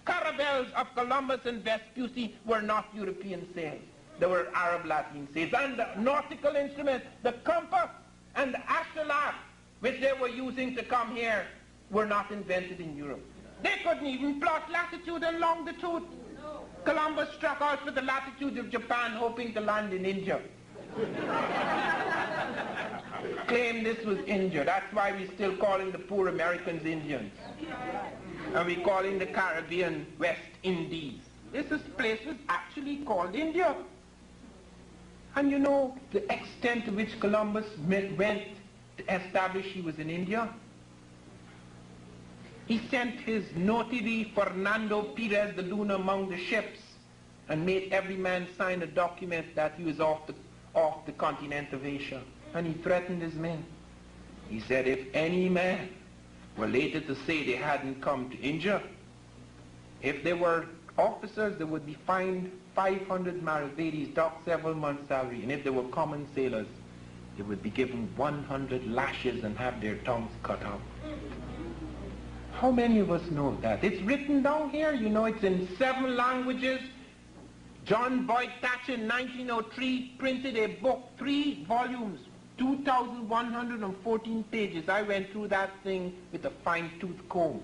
caravels of Columbus and Vespucci were not European sails. They were Arab Latin sails. And the nautical instruments, the compass and the astrolabe, which they were using to come here, were not invented in Europe. They couldn't even plot latitude and longitude. Columbus struck out for the latitude of Japan, hoping to land in India. Claimed this was India. That's why we're still calling the poor Americans Indians. And we're calling the Caribbean West Indies. This place was actually called India. And you know the extent to which Columbus went to establish he was in India? He sent his notary Fernando Perez de Luna among the ships and made every man sign a document that he was off the continent of Asia. And he threatened his men. He said if any man were later to say they hadn't come to India, if they were officers, they would be fined 500 maravedis, docked several months' salary. And if they were common sailors, they would be given 100 lashes and have their tongues cut out. How many of us know that? It's written down here, you know, it's in 7 languages. John Boyd Thatcher in 1903 printed a book, 3 volumes, 2,114 pages. I went through that thing with a fine-tooth comb.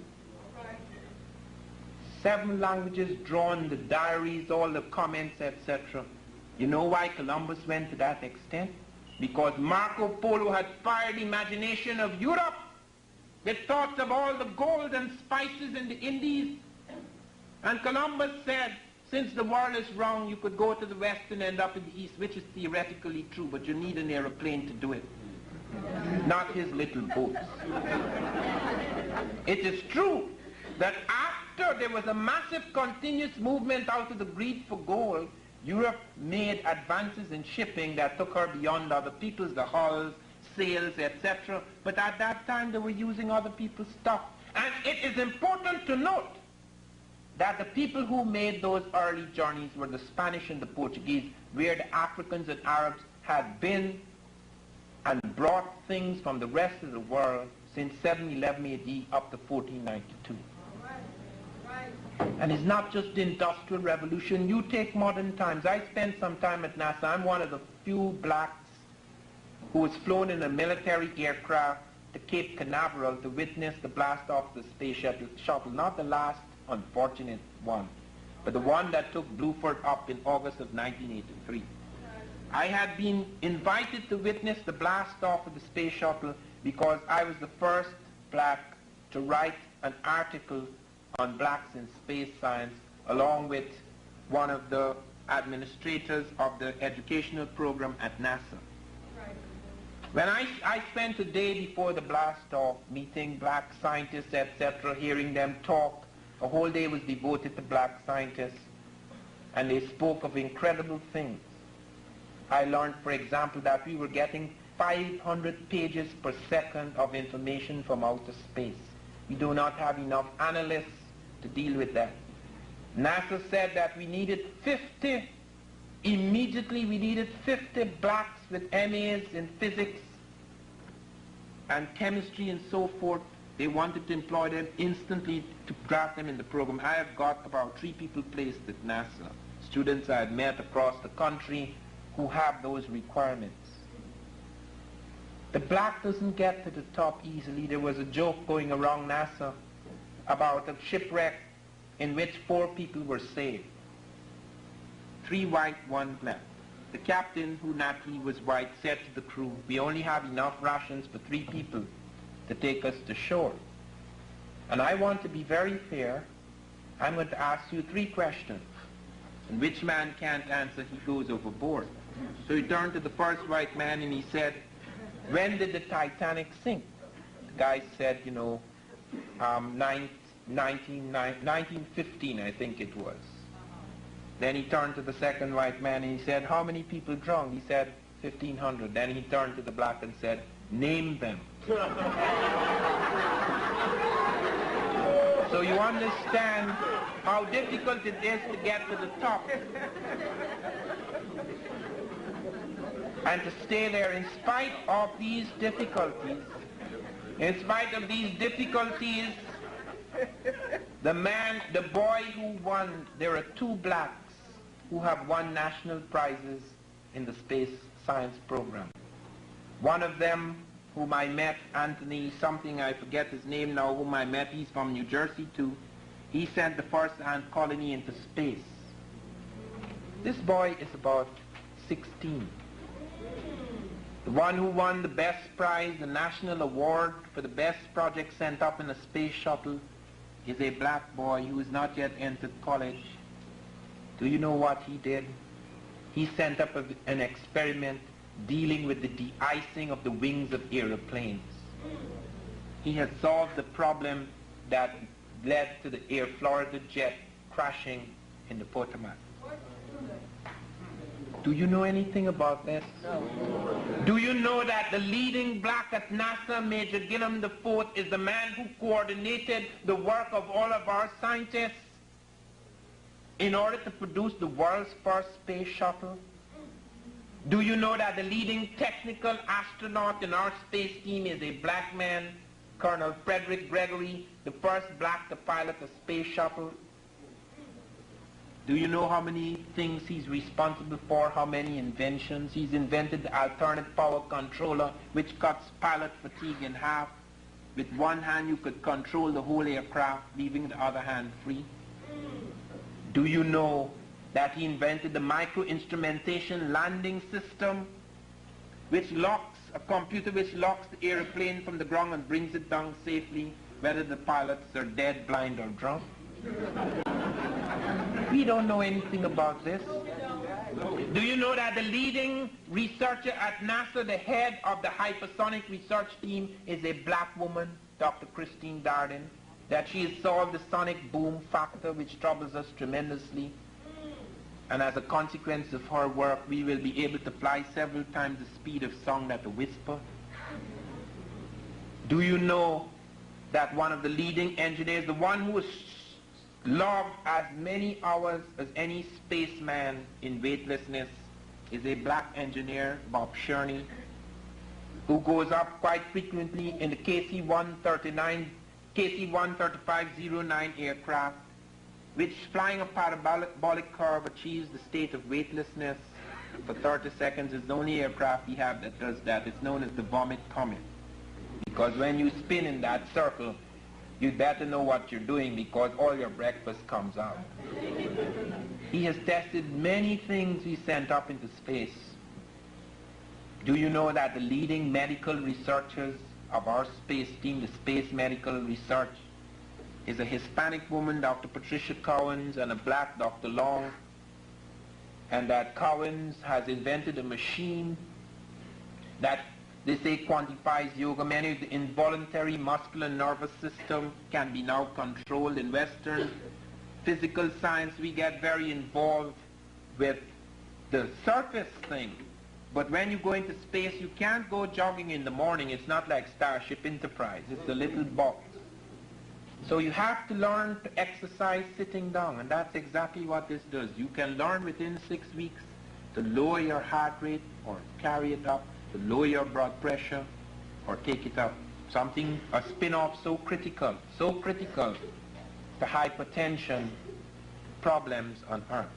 7 languages drawn, the diaries, all the comments, etc. You know why Columbus went to that extent? Because Marco Polo had fired the imagination of Europe with thoughts of all the gold and spices in the Indies. And Columbus said, since the world is round, you could go to the west and end up in the east, which is theoretically true, but you need an aeroplane to do it, not his little boats. It is true that after there was a massive continuous movement out of the greed for gold, Europe made advances in shipping that took her beyond other people's, the hulls, sails, etc. But at that time they were using other people's stuff. And it is important to note that the people who made those early journeys were the Spanish and the Portuguese, where the Africans and Arabs had been and brought things from the rest of the world since 711 AD up to 1492. And it's not just the Industrial Revolution. You take modern times. I spent some time at NASA. I'm one of the few blacks who was flown in a military aircraft to Cape Canaveral to witness the blast off the space shuttle. Not the last unfortunate one, but the one that took Bluford up in August of 1983. I had been invited to witness the blast off of the space shuttle because I was the first black to write an article on blacks in space science, along with one of the administrators of the educational program at NASA. When I spent a day before the blast off meeting black scientists, etc., hearing them talk. A whole day was devoted to black scientists, and they spoke of incredible things. I learned, for example, that we were getting 500 pages per second of information from outer space. We do not have enough analysts to deal with that. NASA said that we needed 50, immediately we needed 50 blacks with MAs in physics and chemistry and so forth. They wanted to employ them instantly to draft them in the program. I have got about 3 people placed at NASA, students I had met across the country who have those requirements. The black doesn't get to the top easily. There was a joke going around NASA about a shipwreck in which 4 people were saved. 3 white, 1 black. The captain, who naturally was white, said to the crew, "We only have enough rations for 3 people to take us to shore. And I want to be very fair. I'm going to ask you 3 questions. And which man can't answer, he goes overboard." So he turned to the first white man and he said, "When did the Titanic sink?" The guy said, 1915, I think it was. Then he turned to the second white man and he said, "How many people drowned?" He said, 1,500. Then he turned to the black and said, "Name them." So you understand how difficult it is to get to the top. And to stay there in spite of these difficulties. In spite of these difficulties, the boy who won, there are 2 blacks who have won national prizes in the space science program. One of them, whom I met, Anthony something, I forget his name now, whom I met, he's from New Jersey too. He sent the first ant colony into space. This boy is about 16. The one who won the best prize, the national award for the best project sent up in a space shuttle, is a black boy who has not yet entered college. Do you know what he did? He sent up an experiment dealing with the de-icing of the wings of aeroplanes. He has solved the problem that led to the Air Florida jet crashing in the Potomac. Do you know anything about this? No. Do you know that the leading black at NASA, Major Gillum IV, is the man who coordinated the work of all of our scientists in order to produce the world's first space shuttle? Do you know that the leading technical astronaut in our space team is a black man, Colonel Frederick Gregory, the first black to pilot a space shuttle? Do you know how many things he's responsible for, how many inventions? He's invented the alternate power controller, which cuts pilot fatigue in half. With one hand you could control the whole aircraft, leaving the other hand free. Do you know that he invented the micro-instrumentation landing system, which locks, a computer which locks the airplane from the ground and brings it down safely, whether the pilots are dead, blind, or drunk? We don't know anything about this. Do you know that the leading researcher at NASA, the head of the hypersonic research team, is a black woman, Dr. Christine Darden? That she has solved the sonic boom factor, which troubles us tremendously. And as a consequence of her work, we will be able to fly several times the speed of sound at a whisper. Do you know that one of the leading engineers, the one who has logged as many hours as any spaceman in weightlessness, is a black engineer, Bob Sherney, who goes up quite frequently in the KC-13509 aircraft, which, flying a parabolic curve, achieves the state of weightlessness for 30 seconds. It's the only aircraft we have that does that. It's known as the vomit comet. Because when you spin in that circle, you better know what you're doing, because all your breakfast comes out. He has tested many things we sent up into space. Do you know that the leading medical researchers of our space team, the Space Medical Research, is a Hispanic woman, Dr. Patricia Cowens, and a black Dr. Long, and that Cowens has invented a machine that they say quantifies yoga. Many of the involuntary muscular nervous system can be now controlled. In Western physical science, we get very involved with the surface thing. But when you go into space, you can't go jogging in the morning. It's not like Starship Enterprise. It's a little box. So you have to learn to exercise sitting down, and that's exactly what this does. You can learn within 6 weeks to lower your heart rate or carry it up, to lower your blood pressure or take it up. Something, a spin-off so critical to hypertension problems on Earth.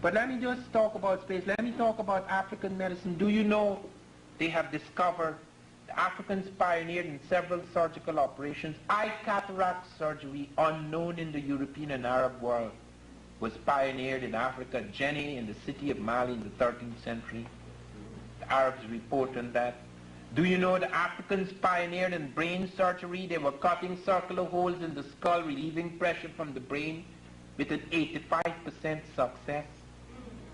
But let me just talk about space. Let me talk about African medicine. Do you know they have discovered, the Africans pioneered in several surgical operations. Eye cataract surgery, unknown in the European and Arab world, was pioneered in Africa. Jenny, in the city of Mali in the 13th century. The Arabs report on that. Do you know the Africans pioneered in brain surgery? They were cutting circular holes in the skull, relieving pressure from the brain with an 85% success.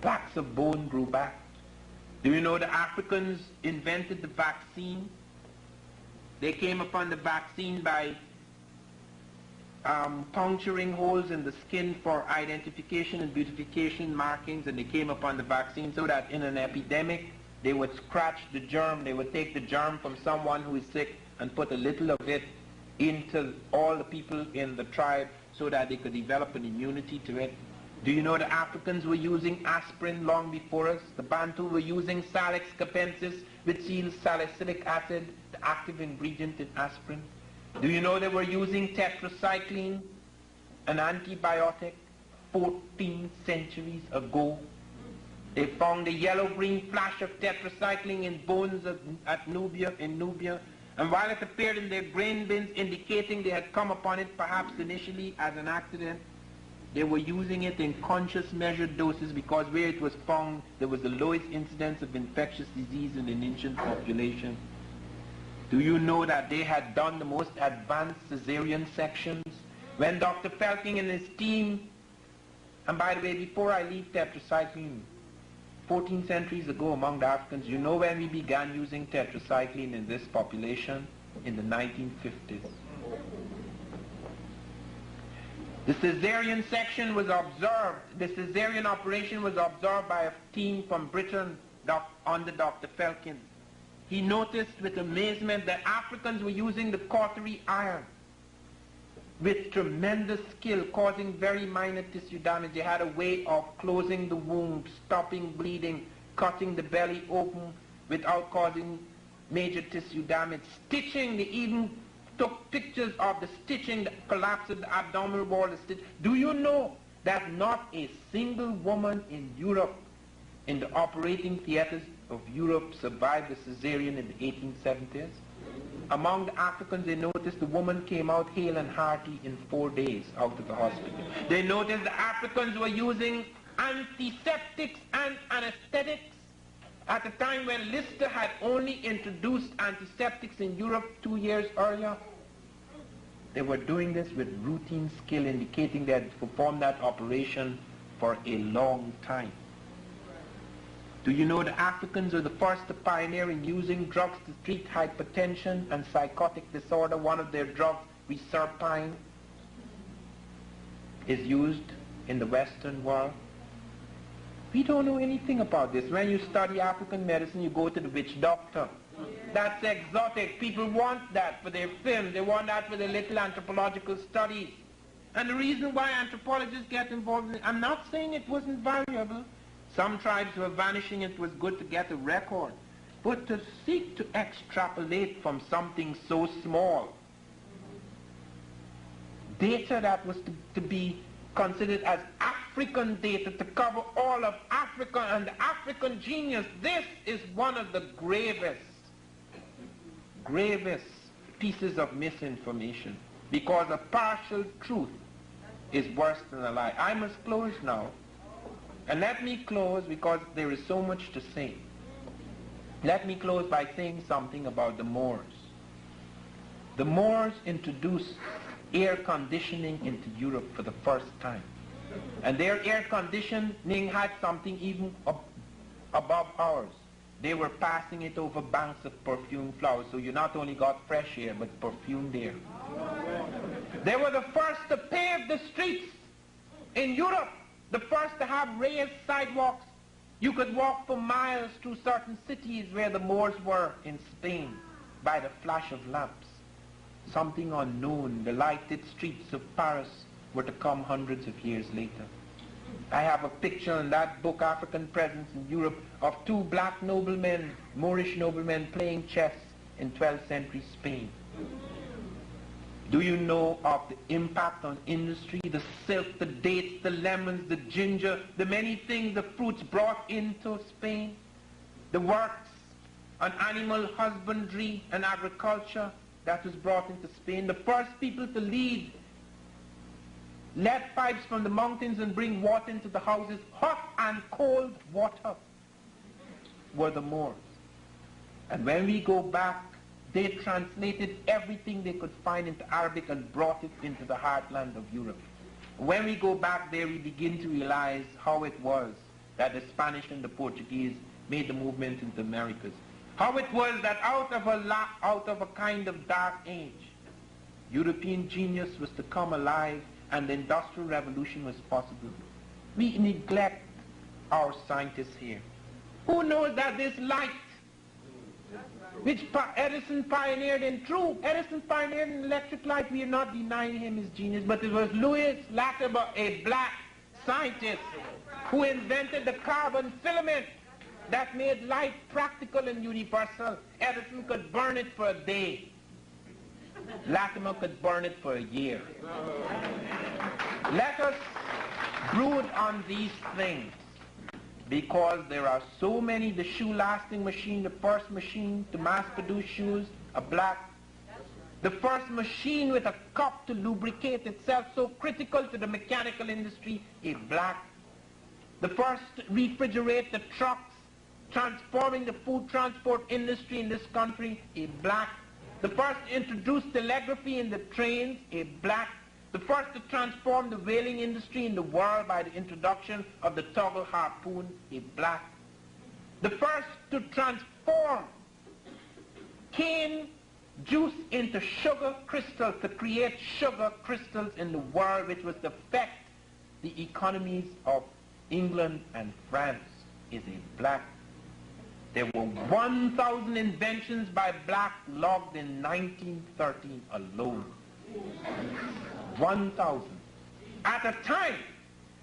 Plaques of bone grew back. Do you know the Africans invented the vaccine? They came upon the vaccine by puncturing holes in the skin for identification and beautification markings, and they came upon the vaccine so that in an epidemic they would scratch the germ. They would take the germ from someone who is sick and put a little of it into all the people in the tribe so that they could develop an immunity to it. Do you know the Africans were using aspirin long before us? The Bantu were using Salix capensis, which yields salicylic acid, the active ingredient in aspirin. Do you know they were using tetracycline, an antibiotic, 14 centuries ago? They found a yellow-green flash of tetracycline in bones in Nubia, and while it appeared in their grain bins, indicating they had come upon it perhaps initially as an accident, they were using it in conscious measured doses, because where it was found, there was the lowest incidence of infectious disease in an ancient population. Do you know that they had done the most advanced cesarean sections? When Dr. Felking and his team, and by the way, before I leave tetracycline, 14 centuries ago among the Africans, you know when we began using tetracycline in this population? In the 1950s. The cesarean section was observed, the cesarean operation was observed by a team from Britain under Dr. Felkin. He noticed with amazement that Africans were using the cautery iron with tremendous skill, causing very minor tissue damage. They had a way of closing the wound, stopping bleeding, cutting the belly open without causing major tissue damage. Stitching, they even took pictures of the stitching, the collapse of the abdominal wall, the stitch. Do you know that not a single woman in Europe, in the operating theaters of Europe, survived the cesarean in the 1870s? Among the Africans, they noticed the woman came out hale and hearty in 4 days out of the hospital. They noticed the Africans were using antiseptics and anesthetics at a time when Lister had only introduced antiseptics in Europe 2 years earlier. They were doing this with routine skill, indicating they had performed that operation for a long time. Do you know the Africans were the first to pioneer in using drugs to treat hypertension and psychotic disorder? One of their drugs, Sertima, is used in the Western world. We don't know anything about this. When you study African medicine, you go to the witch doctor. That's exotic. People want that for their film. They want that for their little anthropological studies. And the reason why anthropologists get involved in it, I'm not saying it wasn't valuable. Some tribes were vanishing. It was good to get a record. But to seek to extrapolate from something so small, data that was to be considered as African data, to cover all of Africa and the African genius, this is one of the gravest pieces of misinformation, because a partial truth is worse than a lie. I must close now. And let me close because there is so much to say. Let me close by saying something about the Moors. The Moors introduced air conditioning into Europe for the first time. And their air conditioning had something even above ours. They were passing it over banks of perfumed flowers, so you not only got fresh air, but perfumed air. They were the first to pave the streets in Europe, the first to have raised sidewalks. You could walk for miles through certain cities where the Moors were in Spain by the flash of lamps. Something unknown, the lighted streets of Paris were to come hundreds of years later. I have a picture in that book, African Presence in Europe, of two black noblemen, Moorish noblemen, playing chess in 12th century Spain. Do you know of the impact on industry, the silk, the dates, the lemons, the ginger, the many things, the fruits brought into Spain? The works on animal husbandry and agriculture that was brought into Spain. The first people to lead lead pipes from the mountains and bring water into the houses, hot and cold water, were the Moors. And when we go back, they translated everything they could find into Arabic and brought it into the heartland of Europe. When we go back there, we begin to realize how it was that the Spanish and the Portuguese made the movement into Americas. How it was that out of a kind of dark age, European genius was to come alive and the Industrial Revolution was possible. We neglect our scientists here. Who knows that this light, which Edison pioneered in Edison pioneered in electric light, we are not denying him his genius, but it was Louis Latimer, a black scientist, who invented the carbon filament that made light practical and universal. Edison could burn it for a day. Latimer could burn it for a year. Let us brood on these things, because there are so many. The shoe lasting machine, the first machine to mass produce shoes, a black. The first machine with a cup to lubricate itself, so critical to the mechanical industry, a black. The first refrigerator trucks transforming the food transport industry in this country, a black. The first to introduce telegraphy in the trains, a black. The first to transform the whaling industry in the world by the introduction of the toggle harpoon, a black. The first to transform cane juice into sugar crystals, to create sugar crystals in the world, which was to affect the economies of England and France, is a black. There were 1,000 inventions by black logged in 1913 alone. 1,000. At a time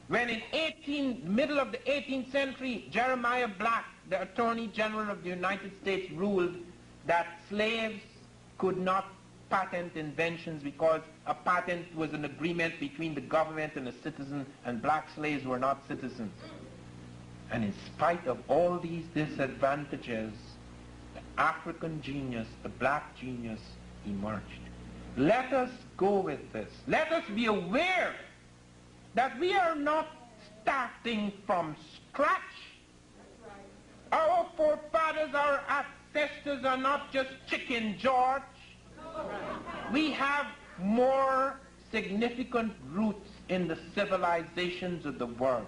when in middle of the 18th century, Jeremiah Black, the Attorney General of the United States, ruled that slaves could not patent inventions because a patent was an agreement between the government and the citizen, and black slaves were not citizens. And in spite of all these disadvantages, the African genius, the black genius, emerged. Let us go with this. Let us be aware that we are not starting from scratch. Our forefathers, our ancestors are not just Chicken George. We have more significant roots in the civilizations of the world.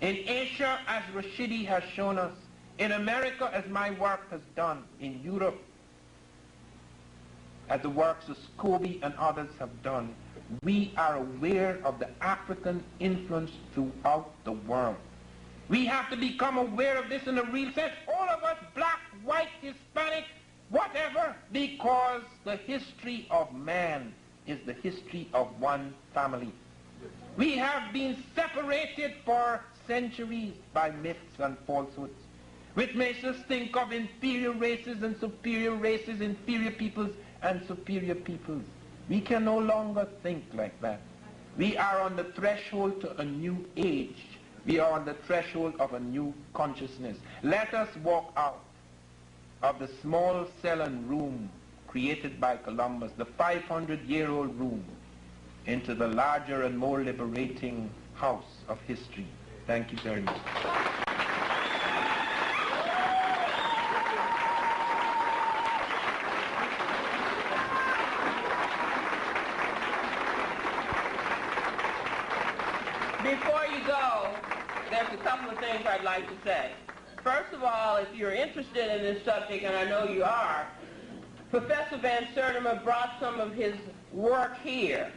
In Asia, as Rashidi has shown us, in America, as my work has done, in Europe, as the works of Scobie and others have done, we are aware of the African influence throughout the world. We have to become aware of this in a real sense. All of us, black, white, Hispanic, whatever, because the history of man is the history of one family. We have been separated for centuries by myths and falsehoods, which makes us think of inferior races and superior races, inferior peoples and superior peoples. We can no longer think like that. We are on the threshold to a new age. We are on the threshold of a new consciousness. Let us walk out of the small cell and room created by Columbus, the 500-year-old room, into the larger and more liberating house of history. Thank you very much. Before you go, there's a couple of things I'd like to say. First of all, if you're interested in this subject, and I know you are, Professor Van Sertima brought some of his work here.